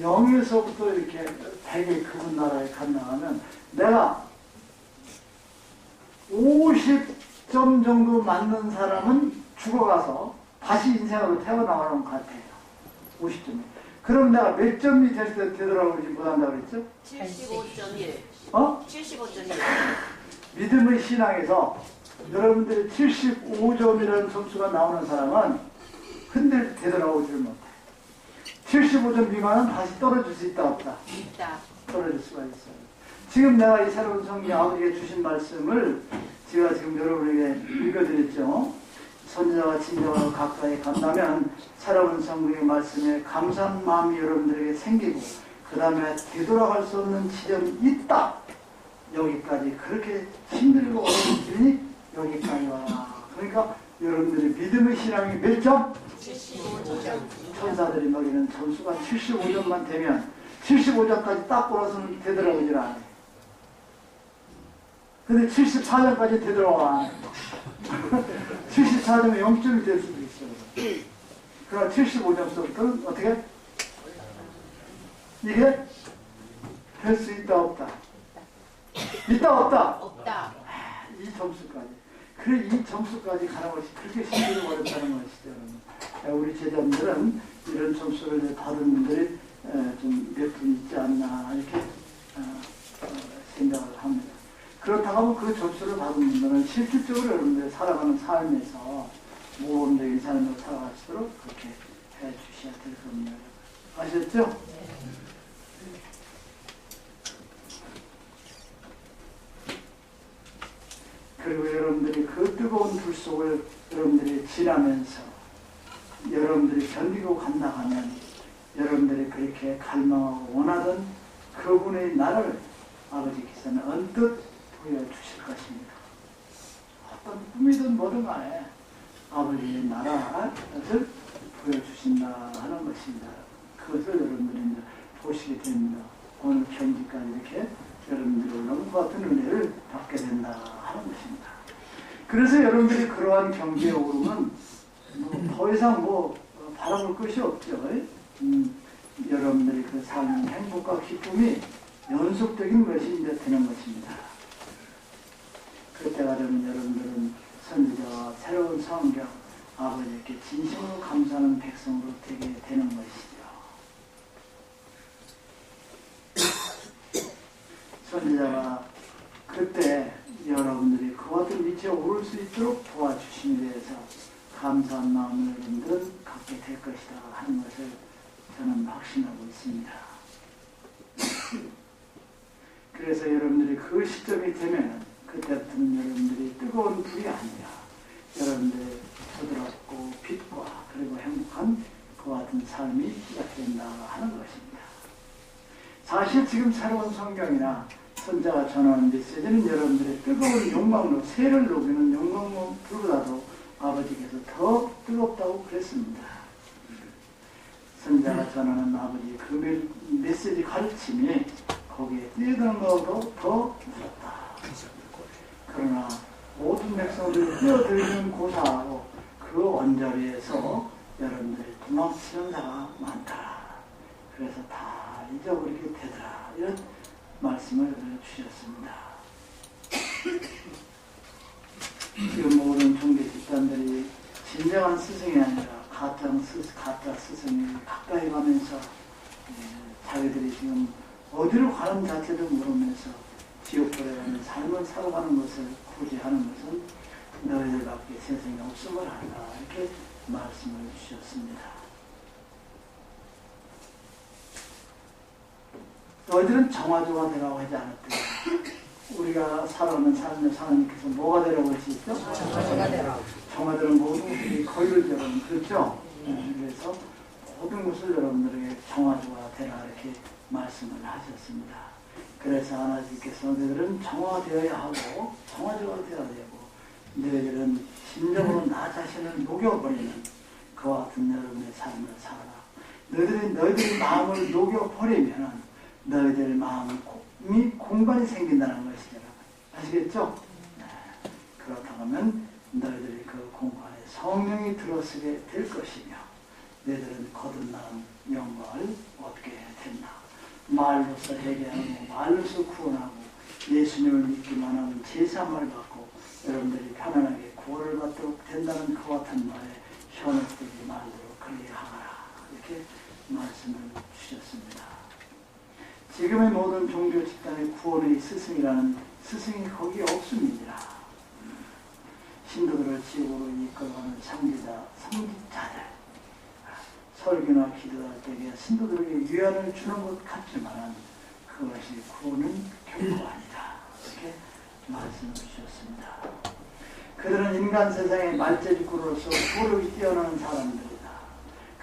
0에서부터 이렇게 100의 그분 나라에 간다면 내가 50점 정도 맞는 사람은 죽어가서 다시 인생으로 태어나오는 것 같아요. 50점이. 그럼 내가 몇 점이 될 때 되돌아오지 못한다고 그랬죠? 75.1. 75.1. 믿음의 신앙에서 여러분들이 75점이라는 점수가 나오는 사람은 흔들 되돌아오지를 못해요. 75점 미만은 다시 떨어질 수 있다 없다? 있다. 떨어질 수가 있어요. 지금 내가 이 새로운 성경 아버지가 주신 말씀을 제가 지금 여러분에게 읽어드렸죠. 선자가 진정으로 가까이 간다면 새로운 성경의 말씀에 감사한 마음이 여러분들에게 생기고 그 다음에 되돌아갈 수 없는 지점이 있다. 여기까지 그렇게 힘들고 어려운 길이 여기까지 와. 그러니까 여러분들이 믿음의 신앙이 몇 점? 75점. 천사들이 먹이는 점수가 75점만 되면 75점까지 딱 걸어서는 되돌아오질 않아요. 근데 74점까지 되돌아와. 74점에 0점이 될 수도 있어요. 그러나 75점부터는 어떻게? 이게 될 수 있다 없다? 있다 없다? 없다. 이 점수까지. 그래 이 점수까지 가는 것이 그렇게 힘들고 어렵다는 것이죠. 우리 제자들은 이런 점수를 받은 분들이 좀 몇 분 있지 않나 이렇게 생각을 합니다. 그렇다고 하면 그 점수를 받은 분들은 실질적으로 여러분들이 살아가는 삶에서 모범적인 삶을 살아갈수록 그렇게 해 주셔야 될 겁니다. 아셨죠? 그리고 여러분들이 그 뜨거운 불 속을 여러분들이 지나면서 여러분들이 견디고 간다 하면 여러분들이 그렇게 갈망하고 원하던 그분의 나라를 아버지께서는 언뜻 보여주실 것입니다. 어떤 꿈이든 뭐든 간에 아버지의 나라를 보여주신다 하는 것입니다. 그것을 여러분들이 이제 보시게 됩니다. 오늘 경기까지 이렇게 여러분들이 너무 같은 은혜를 받게 된다 하는 것입니다. 그래서 여러분들이 그러한 경기에 오르면 더 이상 바라볼 것이 없죠. 여러분들이 그 삶의 행복과 기쁨이 연속적인 것이 이제 되는 것입니다. 그때가 되면 여러분들은 선지자와 새로운 성경 아버지께 진심으로 감사하는 백성으로 되게 되는 것이죠. 선지자가 그 그때 여러분들이 그와 같은 위치에 오를 수 있도록 도와주심에 대해서 감사한 마음을 여러분들은 갖게 될 것이다 하는 것을 저는 확신하고 있습니다. 그래서 여러분들이 그 시점이 되면 그때부터는 여러분들이 뜨거운 불이 아니라 여러분들의 부드럽고 빛과 그리고 행복한 그와 같은 삶이 시작된다 하는 것입니다. 사실 지금 새로운 성경이나 선자가 전하는 메시지는 여러분들의 뜨거운 욕망로, 새를 녹이는 욕망로 불보다도 아버지께서 더 뜨겁다고 그랬습니다. 선자가 전하는 아버지의 그 메시지 가르침이 거기에 뛰어드는 것보다 더 무섭다. 그러나 모든 백성들이 뛰어들는 고사하고 그 언저리에서 여러분들이 도망치는 자가 많다. 그래서 다 잊어버리게 되더라. 이런 말씀을 주셨습니다. 지금 모든 종교 집단들이 진정한 스승이 아니라 가짜 스승이 가까이 가면서 자기들이 지금 어디로 가는 자체도 모르면서 지옥불에 가는 삶을 살아가는 것을 굳이 하는 것은 너희들밖에 세상에 없음을 알라. 이렇게 말씀을 주셨습니다. 너희들은 정화조가 되라고 하지 않았대요. 우리가 살아가는 삶에 하나님께서 뭐가 되라고 하시죠? 정화조가 되라고. 정화들은 모든 것들이 거리를 여러분 그렇죠? 그래서 모든 것을 여러분들에게 정화조가 되라 이렇게 말씀을 하셨습니다. 그래서 하나님께서 너희들은 정화되어야 하고 정화조가 되어야 되고 너희들은 심적으로 나 자신을 녹여버리는 그와 같은 여러분의 삶을 살아라. 너희들이 마음을 녹여버리면 너희들 마음이 공간이 생긴다는 것이죠. 아시겠죠? 네. 그렇다고 하면 너희들이 그 공간에 성령이 들어서게 될 것이며 너희들은 거듭나는 영광을 얻게 된다. 말로서 회개하고 말로서 구원하고 예수님을 믿기만 하면 제사함을 받고 여러분들이 편안하게 구원을 받도록 된다는 그 같은 말에 현혹되지 말도록 그리하라. 이렇게 말씀을 주셨습니다. 지금의 모든 종교 집단의 구원의 스승이라는 스승이 거기에 없습니다. 신도들을 지옥으로 이끌어가는 성기자들, 설교나 기도할 때에 신도들에게 위안을 주는 것 같지만 그것이 구원은 결코 아니다. 이렇게 말씀을 주셨습니다. 그들은 인간 세상의 말재주꾸로서 소력이 뛰어나는 사람들이다.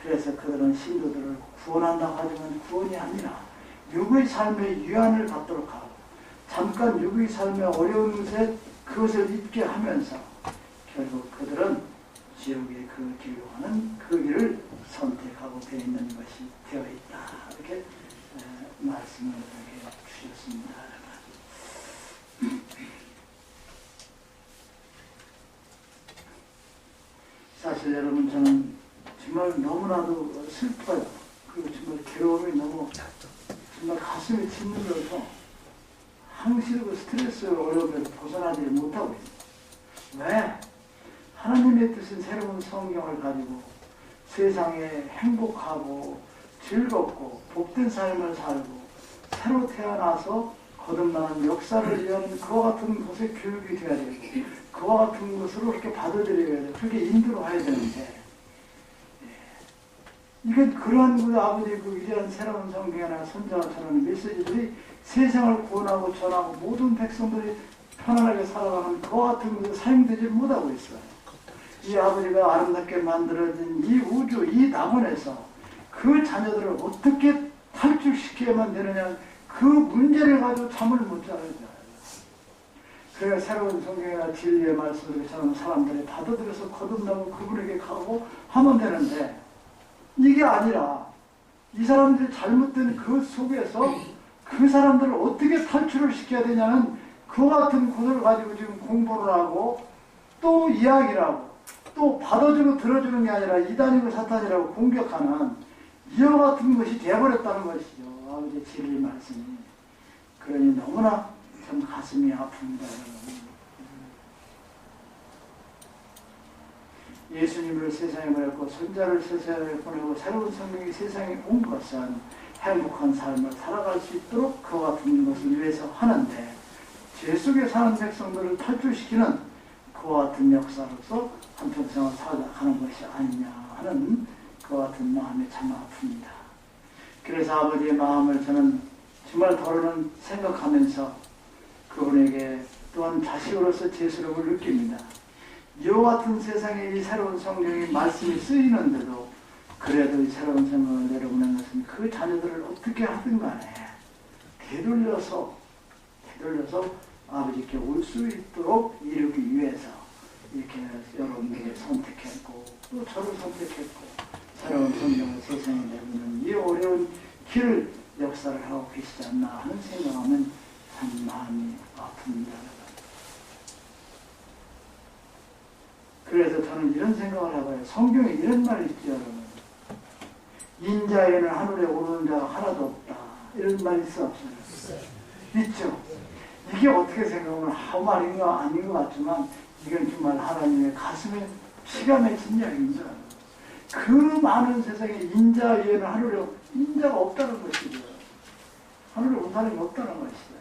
그래서 그들은 신도들을 구원한다고 하지만 구원이 아니라 육의 삶에 위안을 갖도록 하고 잠깐 육의 삶의 어려운 것에 그것을 잊게 하면서 결국 그들은 지옥의 그 길로 가는 그 길을 선택하고 되어 있는 것이 되어 있다. 이렇게 말씀을 이렇게 주셨습니다. 사실 여러분 저는 정말 너무나도 슬퍼요. 그리고 정말 괴로움이 너무 정말 가슴이 짓눌려서 항상 그 스트레스 어려움에서 벗어나지 못하고 있습니다. 왜? 하나님의 뜻인 새로운 성경을 가지고 세상에 행복하고 즐겁고 복된 삶을 살고 새로 태어나서 거듭나는 역사를 위한 그와 같은 것에 교육이 되어야 되고 그와 같은 것으로 그렇게 받아들여야 되고 그렇게 인도해야 되는데 이건 그러한 그 아버지의 그 위대한 새로운 성경이나 선자가 전하는 메시지들이 세상을 구원하고 전하고 모든 백성들이 편안하게 살아가는 그와 같은 것을 사용되지 못하고 있어요. 이 아버지가 아름답게 만들어진 이 우주, 이 낙원에서 그 자녀들을 어떻게 탈출시켜야만 되느냐 그 문제를 가지고 잠을 못 자요. 그래야 새로운 성경이나 진리의 말씀을 전하는 사람들이 받아들여서 거듭나고 그분에게 가고 하면 되는데 이게 아니라 이 사람들이 잘못된 그 속에서 그 사람들을 어떻게 탈출을 시켜야 되냐는 그와 같은 것을 가지고 지금 공부를 하고 또 이야기를 하고 또 받아주고 들어주는 게 아니라 이단이고 사탄이라고 공격하는 이와 같은 것이 되어버렸다는 것이죠. 아버지의 진리 말씀이. 그러니 너무나 참 가슴이 아픕니다. 예수님을 세상에 보냈고 선자를 세상에 보내고 새로운 성경이 세상에 온 것은 행복한 삶을 살아갈 수 있도록 그와 같은 것을 위해서 하는데 죄 속에 사는 백성들을 탈출시키는 그와 같은 역사로서 한평생을 살아가는 것이 아니냐 하는 그와 같은 마음이 참 아픕니다. 그래서 아버지의 마음을 저는 정말 더러는 생각하면서 그분에게 또한 자식으로서 죄스러움을 느낍니다. 이와 같은 세상에 이 새로운 성경의 말씀이 쓰이는데도 그래도 이 새로운 성경을 내려보낸 것은 그 자녀들을 어떻게 하든 간에 되돌려서 아버지께 올 수 있도록 이루기 위해서 이렇게 여러분들을 선택했고 또 저를 선택했고 새로운 성경을 세상에 내보는 이 어려운 길 역사를 하고 계시지 않나 하는 생각하면 참 마음이 아픕니다. 그래서 저는 이런 생각을 해봐요. 성경에 이런 말이 있죠, 여러분. 인자에는 하늘에 오르는 자가 하나도 없다. 이런 말이 있어 없어요? 있죠. 이게 어떻게 생각하면 한 말인가 아닌 것 같지만 이건 정말 하나님의 가슴에 피가 맺힌 이야기입니다. 그 많은 세상에 인자 외에는 하늘에 인자가 없다는 것이죠. 하늘에 온 사람이 없다는 것이죠.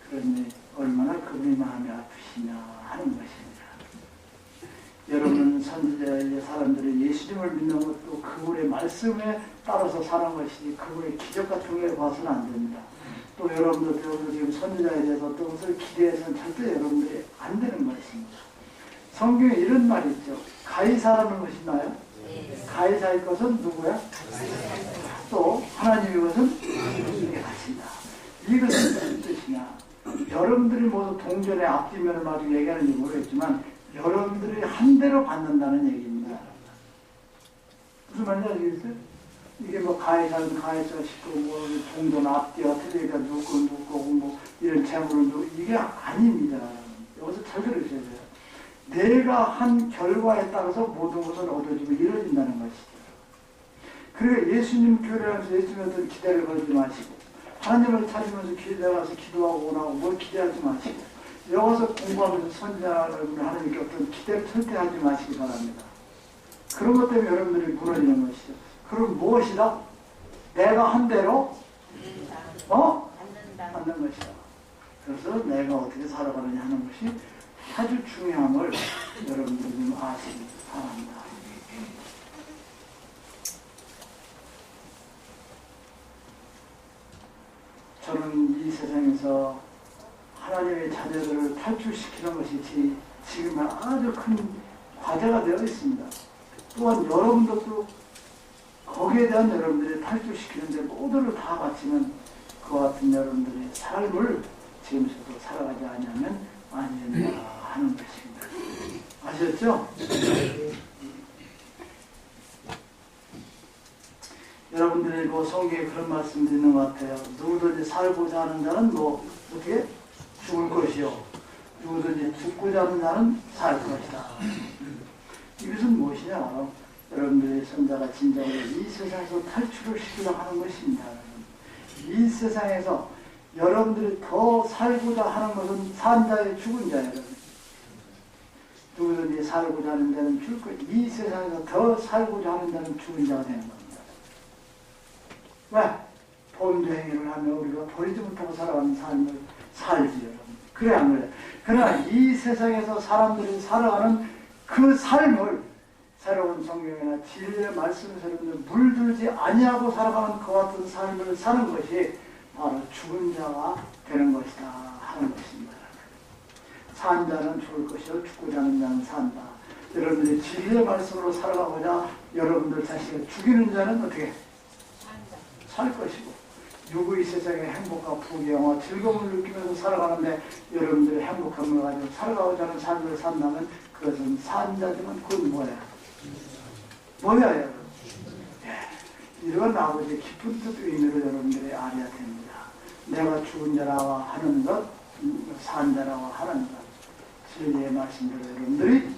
그러니 얼마나 그분의 마음이 아프시냐 하는 것입니다. 여러분은 선지자의 사람들이 예수님을 믿는 것도 그분의 말씀에 따라서 사는 것이지 그분의 기적 같은 걸 봐서는 안 됩니다. 또 여러분도 지금 선지자에 대해서 어떤 것을 기대해서는 절대 여러분들이 안 되는 것입니다. 성경에 이런 말이 있죠. 가이사라는 것이 있나요? 가이사의 것은 누구야? 또 하나님의 것은 우리에게 가신다. 이것은 무슨 뜻이냐? 여러분들이 모두 동전의 앞뒷면을 가지고 얘기하는지 모르겠지만 여러분들이 한 대로 받는다는 얘기입니다. 무슨 말인지 아시겠어요? 이게 뭐 가해자는 가해자가 싶고 뭐 동전 앞뒤가 틀리니까 누구 뭐 이런 재물을 누구 이게 아닙니다. 여기서 잘 들으셔야 돼요. 내가 한 결과에 따라서 모든 것을 얻어지고 이루어진다는 것이죠. 그러니까 예수님 교회를 하면서 예수님한테 기대를 걸지 마시고 하나님을 찾으면서 기대하면서 기도하고 원하고 뭘 기대하지 마시고 여기서 공부하면서 선지자를 하나님께 어떤 기대를 설득하지 마시기 바랍니다. 그런 것 때문에 여러분들이 무너지는 것이죠. 그럼 무엇이다? 내가 한 대로 받는 것이다. 그래서 내가 어떻게 살아가느냐 하는 것이 아주 중요함을 여러분들이 좀 아시기 바랍니다. 저는 이 세상에서 하나님의 자녀들을 탈출시키는 것이 지금 아주 큰 과제가 되어 있습니다. 또한 여러분들도 거기에 대한 여러분들이 탈출시키는데 모두를 다 바치는 그와 같은 여러분들의 삶을 지금부터 살아가지 않으면 안 된다 하는 것입니다. 아셨죠? 여러분들이 뭐 성경에 그런 말씀도 있는 것 같아요. 누구든지 살고자 하는 자는 뭐 어떻게 죽을 것이요 누구든지 죽고자 하는 자는 살 것이다. 이것은 무엇이냐? 바로 여러분들의 성자가 진정으로 이 세상에서 탈출을 시키려고 하는 것입니다. 이 세상에서 여러분들이 더 살고자 하는 것은 산 자의 죽은 자예요. 누구든지 살고자 하는 자는 죽을 것. 이 세상에서 더 살고자 하는 자는 죽은 자가 되는 겁니다. 왜? 범죄 행위를 하며 우리가 버리지 못하고 살아가는 삶을 살지 여러분. 그래 안 그래? 그러나 이 세상에서 사람들이 살아가는 그 삶을 새로운 성경이나 진리의 말씀에서 물들지 아니하고 살아가는 그 같은 삶을 사는 것이 바로 죽은 자가 되는 것이다 하는 것입니다. 산 자는 죽을 것이요 죽고자 하는 자는 산다. 여러분들이 진리의 말씀으로 살아가고자 여러분들 자신을 죽이는 자는 어떻게? 살 것이고 누구 이 세상의 행복과 부귀영화 즐거움을 느끼면서 살아가는데 여러분들이 행복함을 가지고 살아가고자 하는 삶을 산다면 그것은 산 자지만 그건 뭐야 여러분? 이런 아버지의 깊은 뜻 의미를 여러분들이 알아야 됩니다. 내가 죽은 자라고 하는 것, 산 자라고 하는 것, 진리의 말씀대로 여러분들이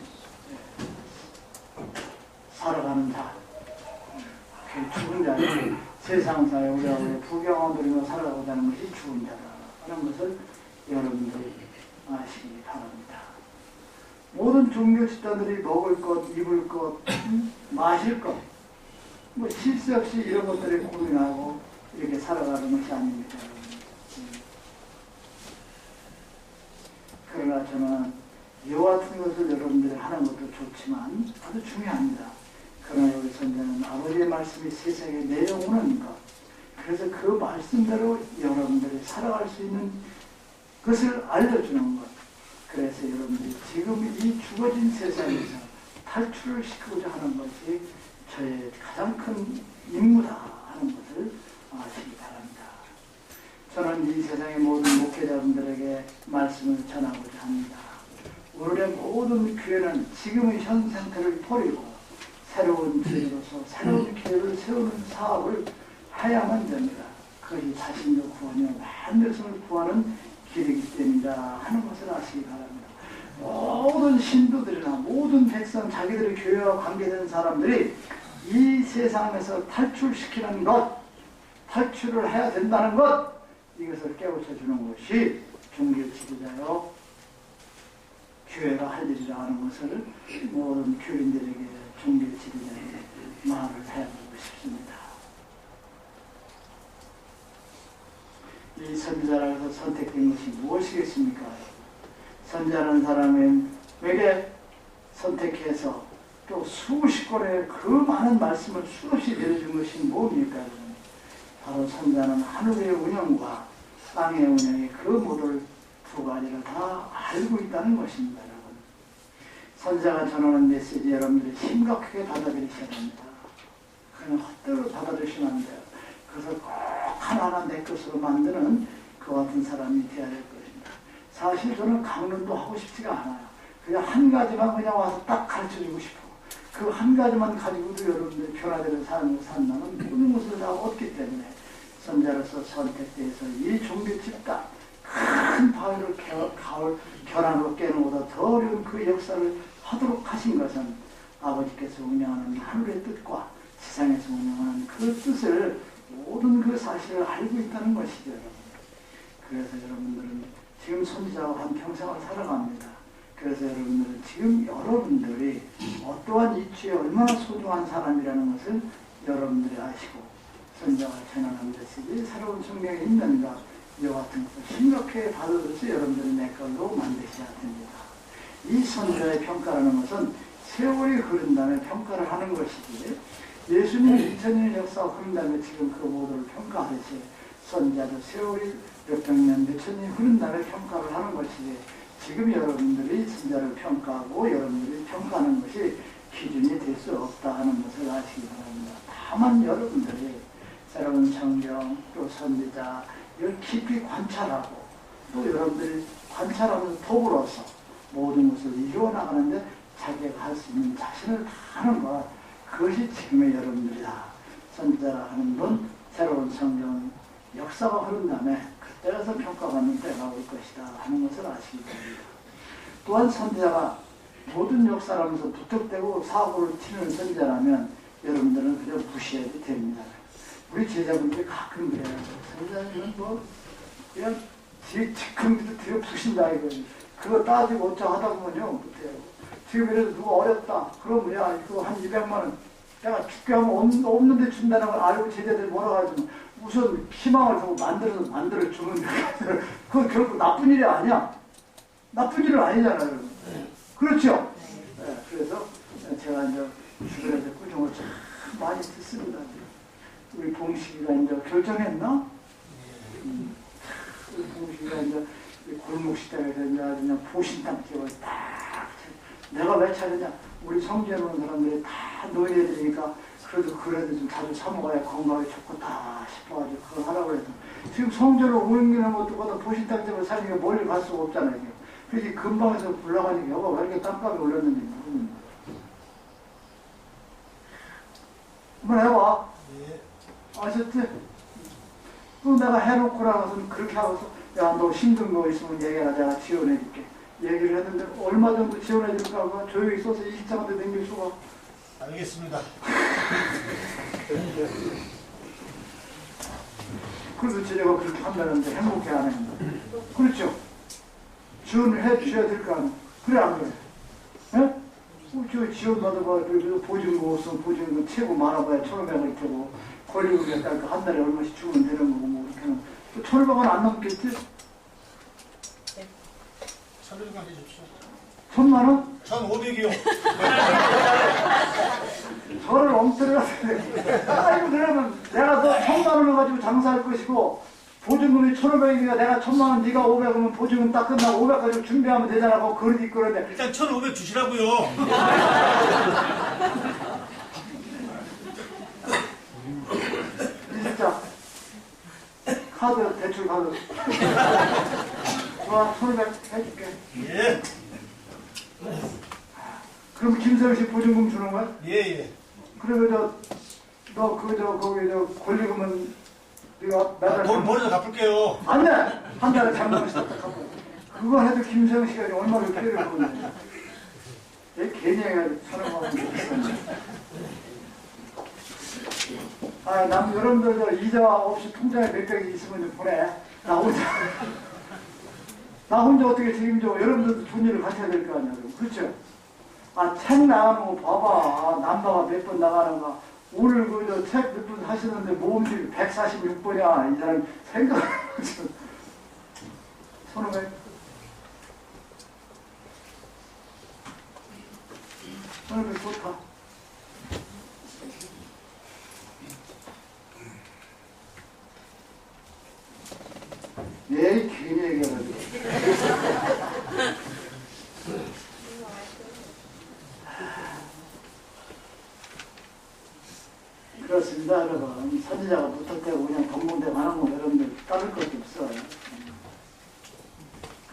살아가는 자, 죽은 자는 세상사에 우리가 부경화 누리며 살아가고자 하는 것이 죽은 자다 하는 것을 여러분들이 아시기 바랍니다. 모든 종교 집단들이 먹을 것, 입을 것, 마실 것, 뭐 쉴 새 없이 이런 것들에 고민하고 이렇게 살아가는 것이 아닙니다. 세상의 내용은 것. 그래서 그 말씀대로 여러분들이 살아갈 수 있는 것을 알려주는 것. 그래서 여러분들이 지금 이 죽어진 세상에서 탈출을 시키고자 하는 것이 저의 가장 큰 임무다 하는 것을 아시기 바랍니다. 저는 이 세상의 모든 목회자분들에게 말씀을 전하고자 합니다. 오늘의 모든 교회는 지금의 현 상태를 버리고 새로운 기회로서 새로운 기회를 세우는 사업을 해야만 됩니다. 그것이 자신의 구원이요 만들성을 구하는 길이기 때문이다 하는 것을 아시기 바랍니다. 모든 신도들이나 모든 백성, 자기들의 교회와 관계되는 사람들이 이 세상에서 탈출시키는 것, 탈출을 해야 된다는 것, 이것을 깨우쳐 주는 것이 종교 지도자요 교회가 할 일이라 하는 것을 모든 교인들에게 종교 지도자에게 말을 해보고 싶습니다. 이 선지자라서 선택된 것이 무엇이겠습니까? 선지자라는 사람에게 선택해서 또 수십 권의 그 많은 말씀을 수없이 내려준 것이 뭡니까? 바로 선지자는 하늘의 운영과 땅의 운영의 그 모든 두 가지를 다 알고 있다는 것입니다. 여러분. 선지자가 전하는 메시지 여러분들이 심각하게 받아들이셔야 합니다. 그냥 헛되로 받아들이시면 안 돼요. 그래서 꼭 하나하나 내 것으로 만드는 그 같은 사람이 되어야 될 것입니다. 사실 저는 강론도 하고 싶지가 않아요. 그냥 한 가지만 그냥 와서 딱 가르쳐주고 싶어. 그 한 가지만 가지고도 여러분들이 변화되는 삶을 산다면 모든 것을 다 얻기 때문에 선자로서 선택돼서 이 종교 집단 큰 바위를 결함으로 깨는 것보다 더 어려운 그 역사를 하도록 하신 것은 아버지께서 운영하는 하늘의 뜻과 세상에서 운영하는 그 뜻을 모든 그 사실을 알고 있다는 것이죠. 그래서 여러분들은 지금 선지자와 한 평생을 살아갑니다. 그래서 여러분들은 지금 여러분들이 어떠한 이치에 얼마나 소중한 사람이라는 것을 여러분들이 아시고 선지자가 전하는 메시지 새로운 성경에 있는가 이와 같은 것을 심각하게 받아들여서 여러분들이 내 걸로 만드셔야 됩니다. 이 선지자의 평가라는 것은 세월이 흐른 다음에 평가를 하는 것이지 예수님의 2000년의 역사가 흐른 다음에 지금 그 모두를 평가하듯이 선지자도 세월이 몇백 년, 몇천 년이 흐른 다음에 평가를 하는 것이지 지금 여러분들이 선지자를 평가하고 여러분들이 평가하는 것이 기준이 될 수 없다 하는 것을 아시기 바랍니다. 다만 여러분들이 새로운 성경 또 선지자 이걸 깊이 관찰하고 또 여러분들이 관찰하면서 더불어서 모든 것을 이루어나가는데 자기가 할 수 있는 자신을 다하는 것 그것이 지금의 여러분들이다. 선지자라 하는 분 새로운 성경 역사가 흐른 다음에 그때 가서 평가받는 때가 올 것이다 하는 것을 아시기 바랍니다. 또한 선지자가 모든 역사를 하면서 부탁되고 사고를 치는 선지자라면 여러분들은 그냥 무시해도 됩니다. 우리 제자분들이 가끔 그래요. 선지자님은 뭐 그냥 즉흥도 뒤로 부신다 이거지. 그거 따지고 어쩌고 하다 보면요 못해요. 지금이라도 누가 어렵다. 그럼 야 이거 한 200만 원 내가 죽게 하면 없는데 준다는 걸 알고 제자들이 뭐라고 하지만 우선 희망을 두고 만들어 주는 그건 결국 나쁜 일이 아니야. 나쁜 일은 아니잖아요. 여러분. 그렇죠? 네, 그래서 제가 이제 주변에서 꾸중을 참 많이 듣습니다. 우리 봉식이가 이제 결정했나? 우리 봉식이가 이제 골목시장에서 이제 그냥 보신탕 집을 딱 내가 왜 차리냐? 우리 성지에 오는 사람들이 다 노예들이니까 그래도 좀 자주 사 먹어야 건강에 좋겠다 싶어가지고 그걸 하라고 해서 지금 성전을 옮기는 것보다 보신탕 집을 사니까 멀리 갈 수가 없잖아요. 그래서 근방에서 굴러가니까 여가 왜 이렇게 땅값이 올렸는지 모르겠네. 한번 해봐. 예. 아셨지? 또 내가 해놓고 나서는 그렇게 하고서 야 너 힘든 거 있으면 얘기해라 내가 지원해줄게. 얘기를 했는데 얼마 정도 지원해줄까 하고 조용히 써서 일장한테 남길 수가. 알겠습니다. 그래서 제가 그렇게 한다는데 행복해 안 합니다. 그렇죠? 지원을 해 주셔야 될 거 아니에요. 그래 안 그래? 예? 저 지원 받아봐. 보증금 없으면 보증금 최고 많아봐야 1,500원 되고 권리금에 따라 한 달에 얼마씩 주면 되는 거고 뭐 그렇게는 1,500원 안 넘겠지? 네. 1,500원 해줍시오. 천만 원? 1,500이요. 저를 엉터리라서 아이고 그러면 내가 너 1,000만 원을 가지고 장사할 것이고 보증금이 1,500이니까 내가 1,000만 원 네가 500이면 보증금 딱 끝나고 500 가지고 준비하면 되잖아. 뭐 그런 있고 그런데 일단 1,500 주시라고요. 진짜 카드 대출 카드 좋아 1,500 해줄게. 예. 그럼 김서영 씨 보증금 주는 거야? 예, 예. 그리고 너 거기 권리금은 네가 매달 돈 벌어서 갚을게요. 안 돼! 한 달에 장난씩 갚고 그거 해도 김서영 씨가 얼마나 피해를 보냐. 얘 괜히 해가지고 천원만 남 여러분들 이자 없이 통장에 몇백이 있으면 좀 보내. 나 혼자 어떻게 책임져. 여러분들도 좋은 일을 같이 해야 될 거 아니야. 그렇죠? 책 나가는 거 봐봐. 남바가 몇 번 나가는 거. 오늘 책 몇 번 하시는데 모음집이 146번이야. 이 사람 생각을 하죠. 1,500. 1,500 좋다. 예, 괜히 얘기하는데. 그렇습니다, 여러분. 선지자가 붙었대고 그냥 덤벙대고 하는 거 여러분들 따를 것도 없어요.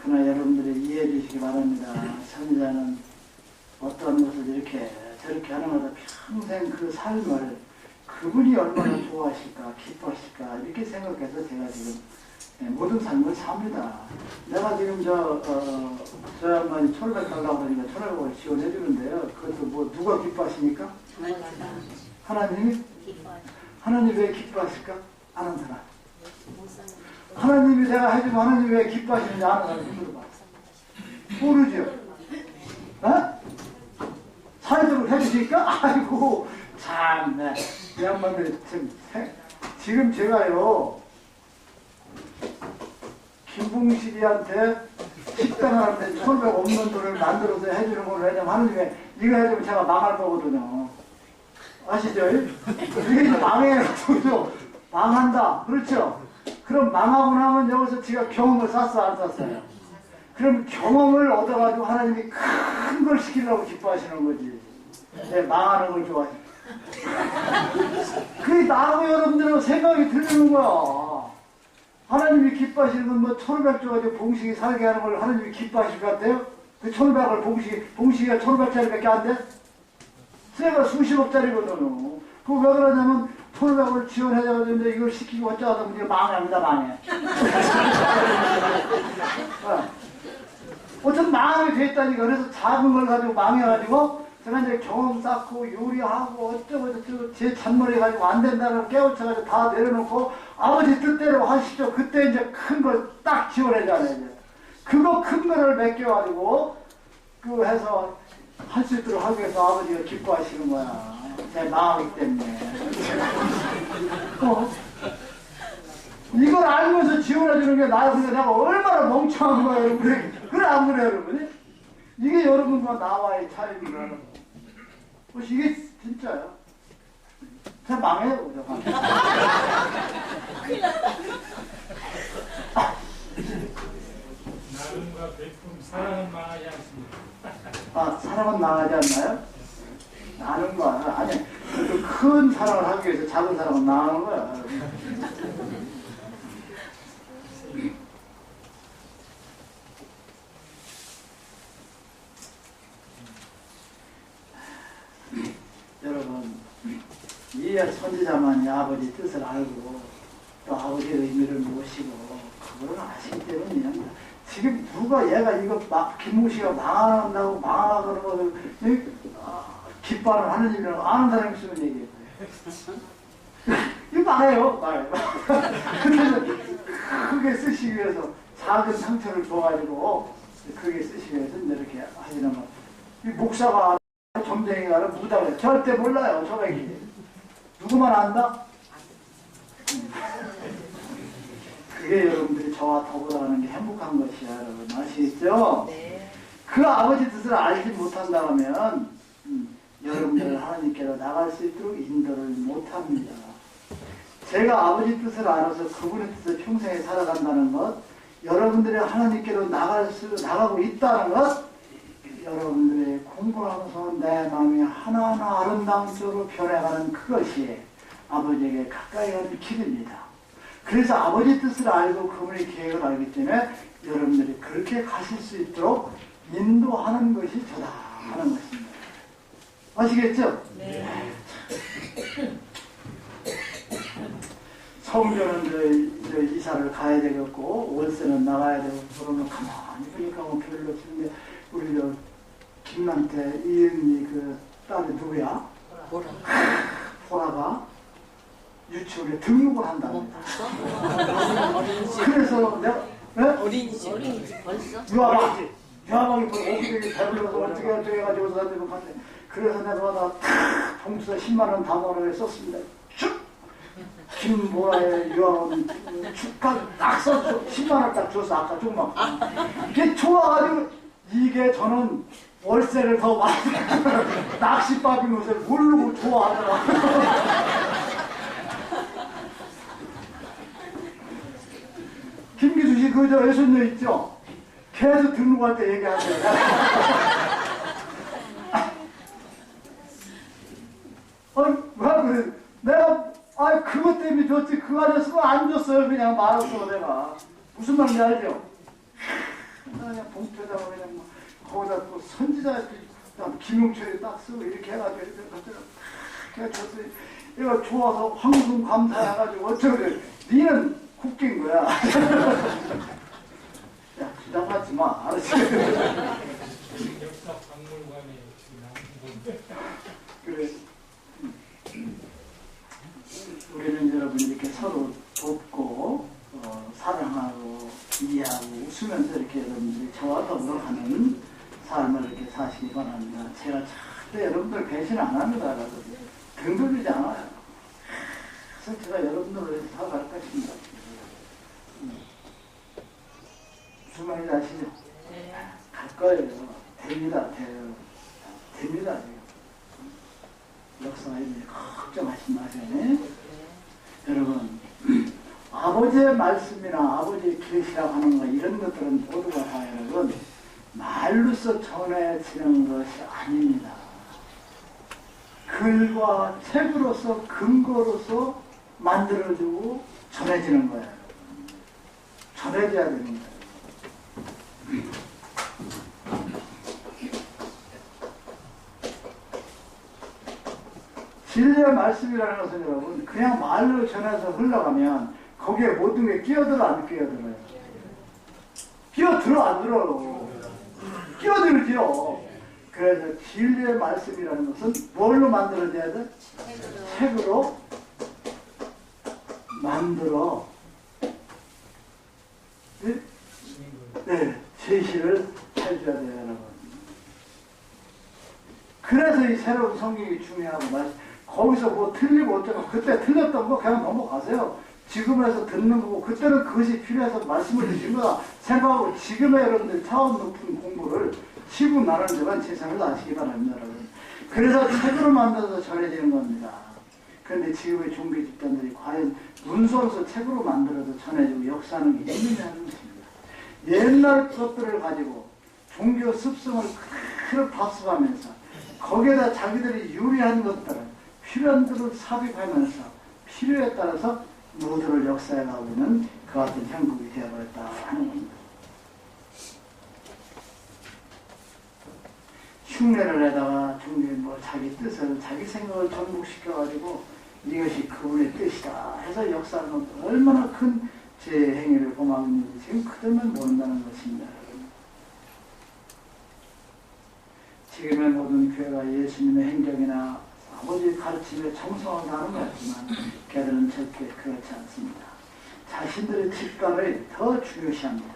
그러나 여러분들이 이해해 주시기 바랍니다. 선지자는 어떤 것을 이렇게 저렇게 하는 거다 평생 그 삶을 그분이 얼마나 좋아하실까, 기뻐하실까 이렇게 생각해서 제가 지금 모든 삶을 삽니다. 내가 지금 저 양반이 1,500 달라고 하니까 1,500을 지원해 주는데요. 그것도 뭐 누가 기뻐하십니까? 하나님이? 하나님 왜 기뻐하실까? 아는 사람. 하나님이 내가 해주면 하나님 왜 기뻐하시는지 아는 사람 힘들어 봐. 모르죠? 어? 사회적으로 해주시니까? 아이고, 참네. 이 양반들이 지금 제가요, 김봉식이한테 식당하는데 1,500 없는 돈을 만들어서 해주는 걸 왜냐면 하나님이 이거 해주면 제가 망할 거거든요. 아시죠? 이게 망해가지고 망한다. 그렇죠? 그럼 망하고 나면 여기서 지가 경험을 쌌어, 안 쌌어요? 그럼 경험을 얻어가지고 하나님이 큰 걸 시키려고 기뻐하시는 거지. 네, 망하는 걸 좋아해. 그게 나하고 여러분들하고 생각이 들리는 거야. 하나님이 기뻐하시는 건 뭐 1,500 줘가지고 봉식이 살게 하는 걸 하나님이 기뻐하실 것 같아요? 그 1,500을 봉식이가 1,500짜리밖에 안 돼? 쇠가 수십억짜리거든요. 그거 왜 그러냐면 1,500을 지원해야 되는데 이걸 시키고 어쩌다 보면 망합니다, 망해. 어쨌든 망하게 돼 있다니까. 그래서 작은 걸 가지고 망해가지고 제가 이제 경험 쌓고 요리하고 어쩌고 제 잔머리 가지고 안 된다는 걸 깨우쳐가지고 다 내려놓고 아버지 뜻대로 하십시오. 그때 이제 큰 걸 딱 지원해잖아요. 이제. 그거 큰 거를 맡겨가지고 그 해서 할 수 있도록 하기 위해서 아버지가 기뻐하시는 거야. 제 마음이기 때문에. 이걸 알면서 지원해주는 게 나야. 근데 내가 얼마나 멍청한 거야, 여러분. 그래, 안 그래, 여러분? 이게 여러분과 나와의 차이입니다. 이게 진짜야. 참 망해요, 저가. 나눔과 베품, 사랑은 망하지 않습니다. 사랑은 망하지 않나요? 나눔과, 아니, 큰 사랑을 하기 위해서 작은 사랑은 망하는 거야. 여러분, 이 선지자만이 아버지 뜻을 알고 또 아버지의 의미를 모시고 그걸 아시기 때문에 지금 누가 얘가 이거 김무시가 망한다고 망하는 것을 기뻐하는 하느님이라고 아는 사람이 있으면 얘기해요. 이거 망해요. 크게 쓰시기 위해서 작은 상처를 줘가지고 크게 쓰시기 위해서 이렇게 하시는 거. 이 목사가 점쟁이가 무당을 절대 몰라요. 저백이 누구만 안다? 그게 여러분들이 저와 더불어 하는 게 행복한 것이야, 여러분. 아시겠죠? 네. 그 아버지 뜻을 알지 못한다면 여러분들 하나님께로 나갈 수 있도록 인도를 못합니다. 제가 아버지 뜻을 알아서 그분의 뜻을 평생에 살아간다는 것, 여러분들이 하나님께로 나가고 있다는 것, 여러분들의 공부하면서 내 마음이 하나하나 아름다운 쪽으로 변해가는 그것이 아버지에게 가까이 가는 길입니다. 그래서 아버지 뜻을 알고 그분의 계획을 알기 때문에 여러분들이 그렇게 가실 수 있도록 인도하는 것이 저다 하는 것입니다. 아시겠죠? 네. 성전은 이제 이사를 가야 되겠고 월세는 나가야 되고 그러면 가만히 보니까 뭐 별로 없는데 우리 저 김남태 이은미 그 딸이 누구야? 보라가 유치원에 등록을 한답니다. 그래서 내가 네? 어린이집 벌써? 유아방이 오기되게 배불러서 어떻게 해가지고 사람들이 갔는데 그래서 내가 봉투에 10만원 담아를 썼습니다. 쭉! 김보라의 유아원 딱 썼어. 10만원 딱 줬어. 아까 조금만. 이게 좋아가지고 이게 저는 월세를 더 많이 낚시밥인 것을 모르고 좋아하더라고요. 김기수 씨 그 저 외손녀 있죠? 계속 등록할 때 얘기하세요. 아니 왜 그래? 내가 그것 때문에 줬지 그거 아니었으면 안 줬어요. 그냥 말았어 내가. 무슨 말인지 알죠? 그냥 봉투에다가 그냥 뭐 거기다 또 선지자 김용철이 딱 쓰고 이렇게 해가지고 이렇게 줬더니 얘가 좋아서 황금 감사해가지고 어쩌래? 니는 웃긴 거야. 야, 부담 갖지 마. 알았지? 역사 박물관에 그래. 우리는 여러분 이렇게 서로 돕고 사랑하고 이해하고 웃으면서 이렇게 여러분들이 저와 더불어 가는 삶을 이렇게 사시기 바랍니다. 제가 절대 여러분들 배신 안 합니다. 등급이지 않아요. 그래서 제가 여러분들을 위해서 살아갈 것입니다. 무슨 말인지 아시죠? 네. 갈 거예요. 됩니다. 됩니다. 역사에 걱정하지 마세요. 네? 여러분 아버지의 말씀이나 아버지의 계시라고 하는 거 이런 것들은 모두가 다 여러분 말로써 전해지는 것이 아닙니다. 글과 책으로서 근거로서 만들어지고 전해지는 거예요. 전해져야 되는 거예요. 진리의 말씀이라는 것은 여러분 그냥 말로 전해서 흘러가면 거기에 모든 게 끼어들어 안 끼어들어요? 끼어들어 안 들어요? 끼어들지요. 그래서 진리의 말씀이라는 것은 뭘로 만들어져야 돼? 책으로 만들어 제시를 해줘야 돼요, 여러분. 그래서 이 새로운 성경이 중요하고 거기서 뭐 틀리고 어쩌고 그때 틀렸던 거 그냥 넘어가세요. 지금에서 듣는 거고 그때는 그것이 필요해서 말씀을 드신 거다 생각하고 지금의 여러분들 차원 높은 공부를 시분 나누는 세상을 아시기 바랍니다, 여러분. 그래서 책으로 만들어서 전해지는 겁니다. 그런데 지금의 종교 집단들이 과연 문서로서 책으로 만들어서 전해지고 역사하는 게 있느냐는 것입니다. 옛날 것들을 가지고 종교 습성을 그대로 답습하면서 거기에다 자기들이 유리한 것들을 필요한 대로 삽입하면서 필요에 따라서 모두를 역사해 가고 있는 그 같은 형국이 되어버렸다 하는 겁니다. 흉내를 내다가 종교에 뭐 자기 뜻을 자기 생각을 전복시켜가지고 이것이 그분의 뜻이다 해서 역사하는 것도 얼마나 큰 제 행위를 범하고 있는지 지금 그들만 모른다는 것입니다. 지금의 모든 교회가 예수님의 행적이나 아버지의 가르침에 정성을 다하는 것 같지만 걔들은 절대 그렇지 않습니다. 자신들의 직관을 더 중요시합니다.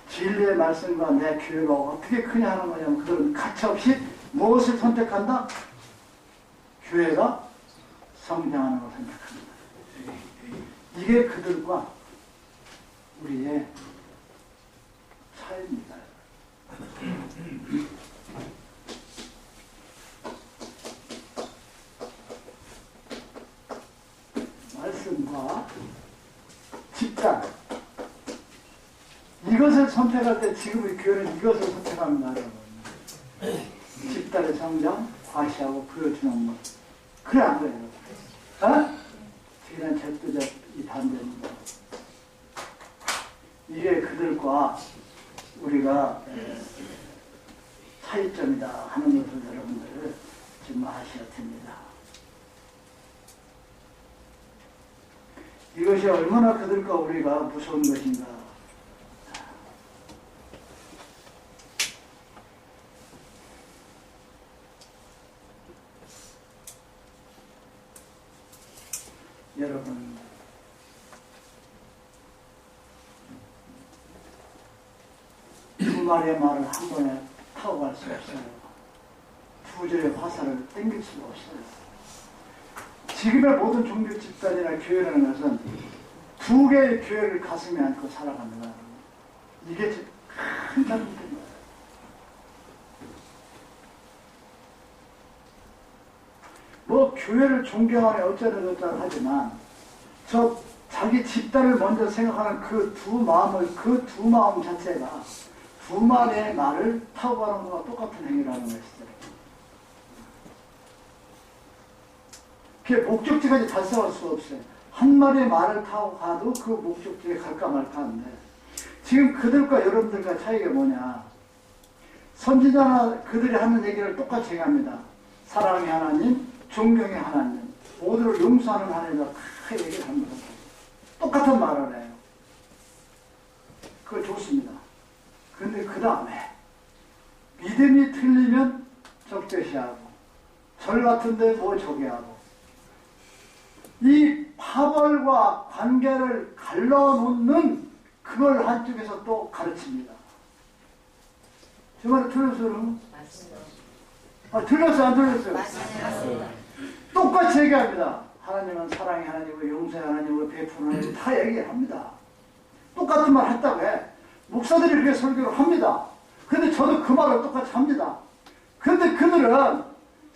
진리의 말씀과 내 교회가 어떻게 크냐 하는 거냐면 그들은 가차없이 무엇을 선택한다? 교회가 성장하는 것을 선택합니다. 이게 그들과 우리의 차이입니다. 이것을 선택할 때 지금의 교회는 이것을 선택합니다, 여러분. 집단의 성장, 과시하고 부여주는 것. 그래, 안 그래요? 어? 지난 절도적 이 반대입니다. 이게 그들과 우리가 차이점이다 하는 것을 여러분들 지금 아셔야 됩니다. 이것이 얼마나 그들과 우리가 무서운 것인가. 여러분, 두 마리의 말을 한 번에 타고 갈 수 없어요. 두 줄의 화살을 땡길 수가 없어요. 지금의 모든 종교 집단이나 교회라는 것은 두 개의 교회를 가슴에 안고 살아갑니다. 이게 큰 잘못입니다. 뭐 교회를 존경하네 어쩌고저쩌고 하지만 저 자기 집단을 먼저 생각하는 그 두 마음 자체가 두 마리의 말을 타고 가는 것과 똑같은 행위라는 것이죠. 그게 목적지까지 달성할 수 없어요. 한 마리의 말을 타고 가도 그 목적지에 갈까 말까 하는데 지금 그들과 여러분들과 차이가 뭐냐. 선지자나 그들이 하는 얘기를 똑같이 얘기합니다. 사랑의 하나님, 존경의 하나님, 모두를 용서하는 하나님과 다 얘기를 합니다. 똑같은 말을 해요. 그거 좋습니다. 그런데 그 다음에 믿음이 틀리면 적대시하고 절 같은데 뭐 저기하고 이 파벌과 관계를 갈라놓는 그걸 한쪽에서 또 가르칩니다. 제 말이 틀렸어요? 틀렸어요? 안 틀렸어요? 맞습니다. 똑같이 얘기합니다. 하나님은 사랑의 하나님이고 용서의 하나님이고 베푸는 하나님 다 얘기합니다. 똑같은 말 했다고 해. 목사들이 그렇게 설교를 합니다. 근데 저도 그 말을 똑같이 합니다. 근데 그들은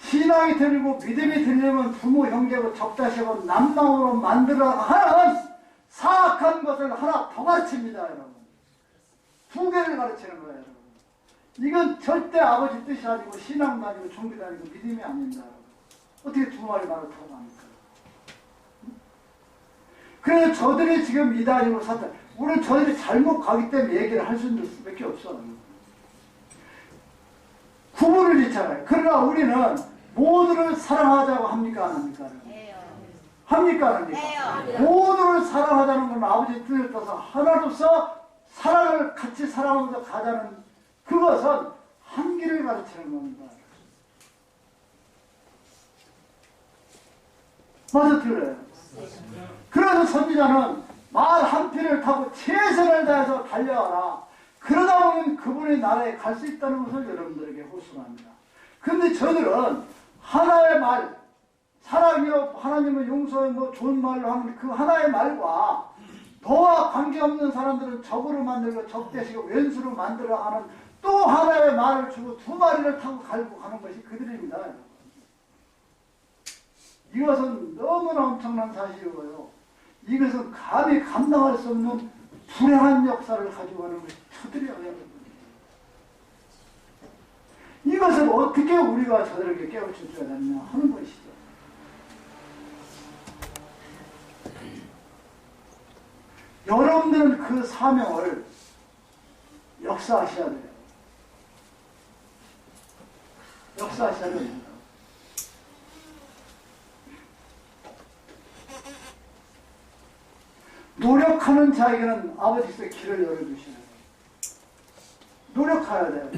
신앙이 들리고 믿음이 들리면 부모, 형제고 적다시고 남방으로 만들어가 하는 사악한 것을 하나 더 가르칩니다, 여러분. 두 개를 가르치는 거예요, 여러분. 이건 절대 아버지 뜻이 아니고 신앙도 아니고 종교도 아니고 믿음이 아닙니다, 여러분. 어떻게 두 마리 말을 타고 합니까? 그래서 저들이 지금 이단이고 사탄, 우리는 저들이 잘못 가기 때문에 얘기를 할 수밖에 없어. 구분을 짓잖아요. 그러나 우리는 모두를 사랑하자고 합니까? 안 합니까? 해요. 합니까? 안 합니까? 해요. 모두를 사랑하자는 건 아버지의 뜻을 따서 하나로서 사랑을 같이 사랑하면서 가자는 그것은 한계를 가르치는 겁니다. 맞아, 들어요. 그래서 선지자는 말 한 피를 타고 최선을 다해서 달려와라. 그러다 보면 그분의 나라에 갈 수 있다는 것을 여러분들에게 호소합니다. 그런데 저들은 하나의 말, 사랑이요, 하나님은 용서에 뭐 좋은 말로 하는 그 하나의 말과 너와 관계없는 사람들은 적으로 만들고 적대시고 왼수로 만들어 하는 또 하나의 말을 주고 두 마리를 타고 갈고 가는 것이 그들입니다. 이것은 너무나 엄청난 사실이고요. 이것은 감히 감당할 수 없는 불행한 역사를 가지고 가는 것이 저들이에요. 이것을 어떻게 우리가 저들에게 깨우쳐 줘야 되느냐 하는 것이죠. 여러분들은 그 사명을 역사하셔야 돼요. 역사하셔야 됩니다. 노력하는 자에게는 아버지께서 길을 열어주시는 거예요. 노력해야 돼요.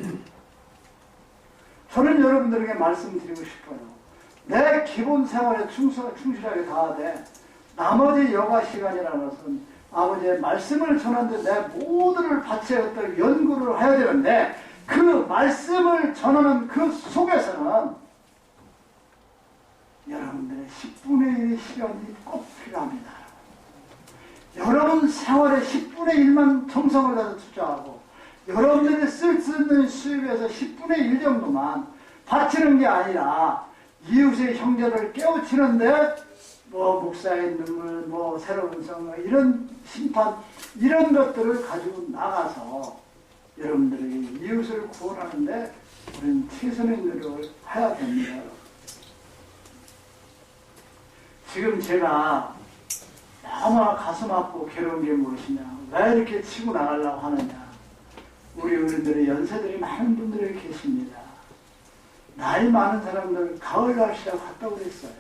저는 여러분들에게 말씀드리고 싶어요. 내 기본 생활에 충실하게 다하되 나머지 여가 시간이라는 것은 아버지의 말씀을 전하는데 내 모두를 바쳐 어떤 연구를 해야 되는데 그 말씀을 전하는 그 속에서는 여러분들의 10분의 1의 시간이 꼭 필요합니다. 여러분 생활의 10분의 1만 정성을 다해서 투자하고 여러분들이 쓸 수 있는 수입에서 10분의 1 정도만 바치는 게 아니라 이웃의 형제를 깨우치는데 뭐 목사의 눈물, 뭐 새로운 성경 이런 심판 이런 것들을 가지고 나가서 여러분들에게 이웃을 구원하는데 우리는 최선의 노력을 해야 됩니다. 지금 제가 너무 가슴 아프고 괴로운 게 무엇이냐, 왜 이렇게 치고 나가려고 하느냐. 우리 어른들의 연세들이 많은 분들이 계십니다. 나이 많은 사람들 가을 날씨가 같다고 그랬어요.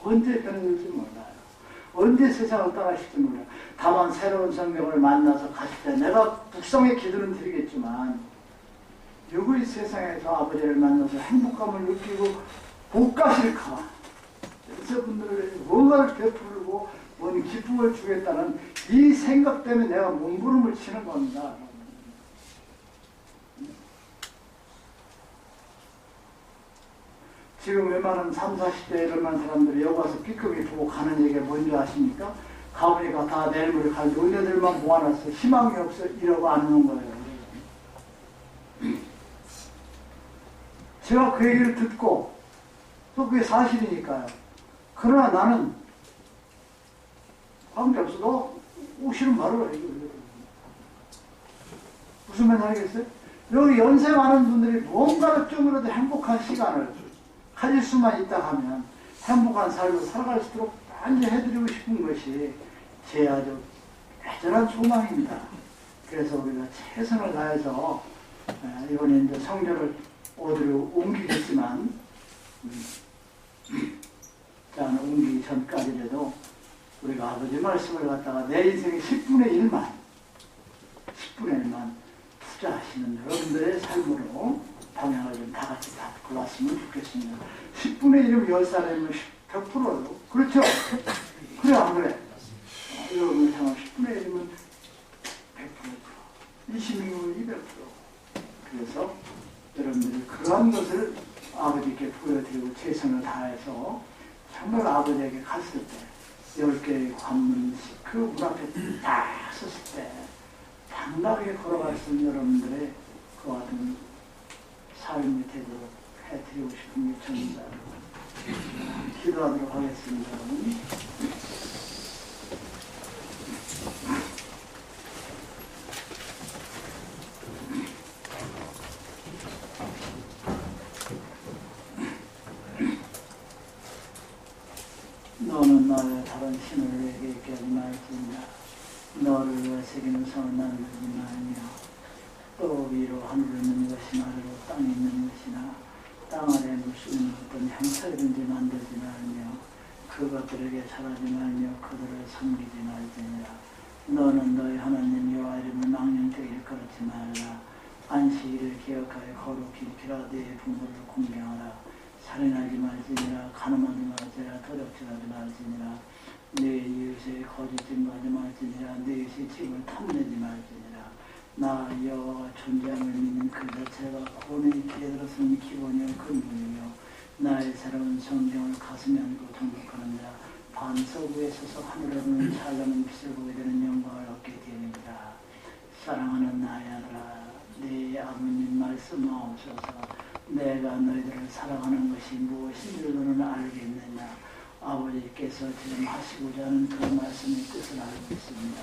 언제 변해질지 몰라요. 언제 세상을 떠나실지 몰라요. 다만 새로운 성경을 만나서 가실 때 내가 북성의 기도는 드리겠지만 여기 세상에서 아버지를 만나서 행복감을 느끼고 못 가실까, 연세분들에게 뭔가를 베풀고 뭔 기쁨을 주겠다는 이 생각 때문에 내가 몸부림을 치는 겁니다. 지금 웬만한 30, 40대 이런 사람들이 여기 와서 삐끗이 보고 가는 얘기가 뭔지 아십니까? 가보니까 다 내일모레 갈 노래들만 모아놨어. 희망이 없어. 이러고 안 오는 거예요. 제가 그 얘기를 듣고 또 그게 사실이니까요. 그러나 나는 관계없어. 너 오시는 말을 해. 무슨 말인지 알겠어요? 여기 연세 많은 분들이 뭔가를 좀이라도 행복한 시간을 가질 수만 있다 하면 행복한 삶을 살아갈 수 있도록 많이 해드리고 싶은 것이 제 아주 애절한 소망입니다. 그래서 우리가 최선을 다해서 이번에 이제 성전을 어디로 옮기겠지만 옮기기 전까지라도 우리가 아버지 말씀을 갖다가 내 인생의 10분의 1만 투자하시는 여러분들의 삶으로 방향을 좀 다 같이 잡고 왔으면 좋겠습니다. 10분의 1이면 10살이면 100%로. 그렇죠? 그래, 안 그래? 여러분의 생활 10분의 1이면 100%, 20이면 200%. 그래서 여러분들이 그러한 것을 아버지께 보여드리고 최선을 다해서 정말 아버지에게 갔을 때 10개의 관문 그 문 앞에 딱 섰을 때 당당하게 걸어갈 수 있는 여러분들의 그와 같은 삶이 되도록 해드리고 싶은 게 전입니다. 기도하도록 하겠습니다. 여러분. 너는 나의 다른 신을 내게 있게 하지 말지니라. 너를 위해 새기는 손을 만들지 말며 또 위로 하늘에 있는 것이나 아래로 땅에 있는 것이나 땅 아래 물속에 있는 어떤 형상이든지 만들지 말며 그것들에게 잘하지 말며 그들을 섬기지 말지니라. 너는 너희 하나님 여호와 이름을 망령되게 일컬지 말라. 안식일을 기억하여 거룩히 지키라. 네 부모를 공경하라. 살인하지 말지니라. 간음하지 말지니라. 도적질하지 말지니라. 네 이웃의 거짓 증거하지 말지니라. 네 이웃의 집을 탐내지 말지니라. 나 여호와가 존재함을 믿는 그 자체가 구원의 길에 들어서는 기본이요 근본이며 나의 새로운 성경을 가슴에 안고 정복하는 자 반석 위에 서서 하늘에 보는 찬란한 빛을 보게 되는 영광을 얻게 되는이다. 사랑하는 나의 아들아, 네 아버님 말씀하옵소서. 내가 너희들을 사랑하는 것이 무엇인지를 너는 알겠느냐. 아버지께서 지금 하시고자 하는 그 말씀의 뜻을 알고 있습니다.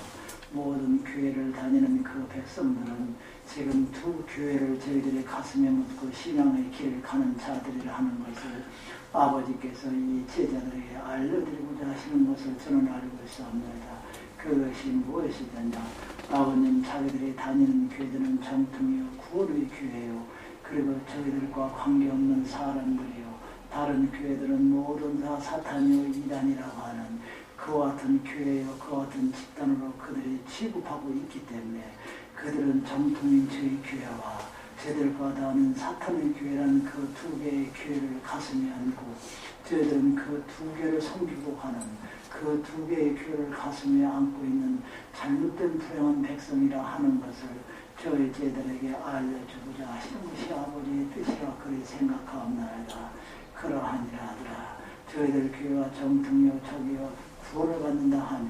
모든 교회를 다니는 그 백성들은 지금 두 교회를 저희들의 가슴에 묻고 신앙의 길을 가는 자들이라 하는 것을 아버지께서 이 제자들에게 알려드리고자 하시는 것을 저는 알고 있습니다. 그것이 무엇이든가 아버님 자기들이 다니는 교회들은 정통이요 구원의 교회요 그리고 저희들과 관계없는 사람들이요 다른 교회들은 모든 다 사탄이요 이단이라고 하는 그와 같은 교회요 그와 같은 집단으로 그들이 취급하고 있기 때문에 그들은 정통인 저희 교회와 저희들과 다른 사탄의 교회라는 그 두 개의 교회를 가슴에 안고 저희들은 그 두 개를 섬기고 가는 그 두 개의 교회를 가슴에 안고 있는 잘못된 불행한 백성이라 하는 것을 저희 제들에게 알려주고자 하시는 것이 아버지의 뜻이라 그리 생각하옵나이다. 그러하니라 하더라. 저희들 교회와 정통이요 적이요 구원을 받는다 하며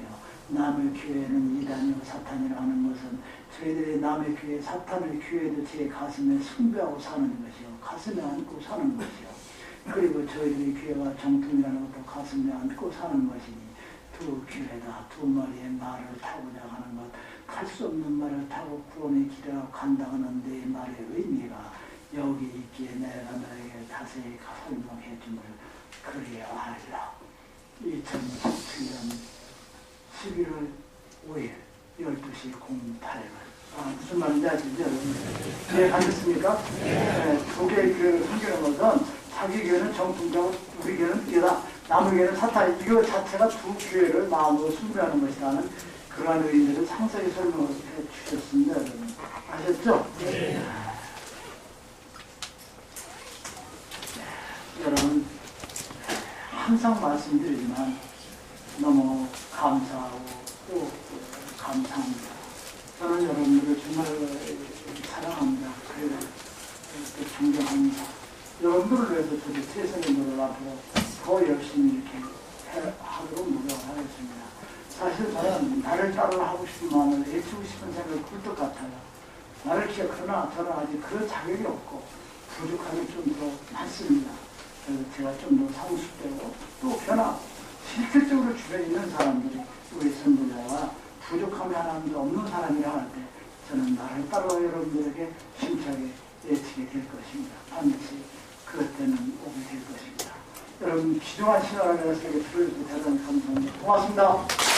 남의 교회는 이단이요 사탄이라 하는 것은 저희들의 남의 교회 사탄의 교회도 제 가슴에 숭배하고 사는 것이요 가슴에 안고 사는 것이요 그리고 저희들이 귀회와 정통이라는 것도 가슴에 안고 사는 것이니 두 귀회다. 두 마리의 말을 타고자 하는 것. 갈 수 없는 말을 타고 구원의 길에 간다는 내 말의 의미가 여기 있기에 내가 너에게 자세히 설명해 줌을 그리야 하리라. 2017년 11월 5일 12시 08분. 무슨 말인지 아시죠? 이해가셨습니까? 네, 두 개의 교회를 섬기는 것은 자기 교회는 정통자고 우리 교회는 띠다. 남의 교회는 사탄. 이거 자체가 두 교회를 마음으로 숭배하는 것이라는 그러한 의미를 상세히 설명해 주셨습니다. 여러분. 아셨죠? 네. 여러분, 항상 말씀드리지만 너무 감사하고 또 감사합니다. 저는 여러분들을 정말 사랑합니다. 그리고 또 존경합니다. 여러분들을 위해서 저도 최선의 노력을 앞으로 더 열심히 이렇게 하도록 노력을 하겠습니다. 사실 저는 나를 따라 하고 싶은 마음을 애치고 싶은 생각이 굴뚝 같아요. 나를 기억하나 저는 아직 그런 자격이 없고 부족함이 좀 더 많습니다. 그래서 제가 좀 더 성숙되고 또 변화, 실질적으로 주변에 있는 사람들이 우리 선교자가 부족함이 하나도 없는 사람이라 할 때 저는 나를 따라 여러분들에게 힘차게 애치게 될 것입니다. 반드시 그것 때는 오게 될 것입니다. 여러분, 귀중한 시간을 내서 이렇게 들어주셔서 대단히 감사합니다. 고맙습니다.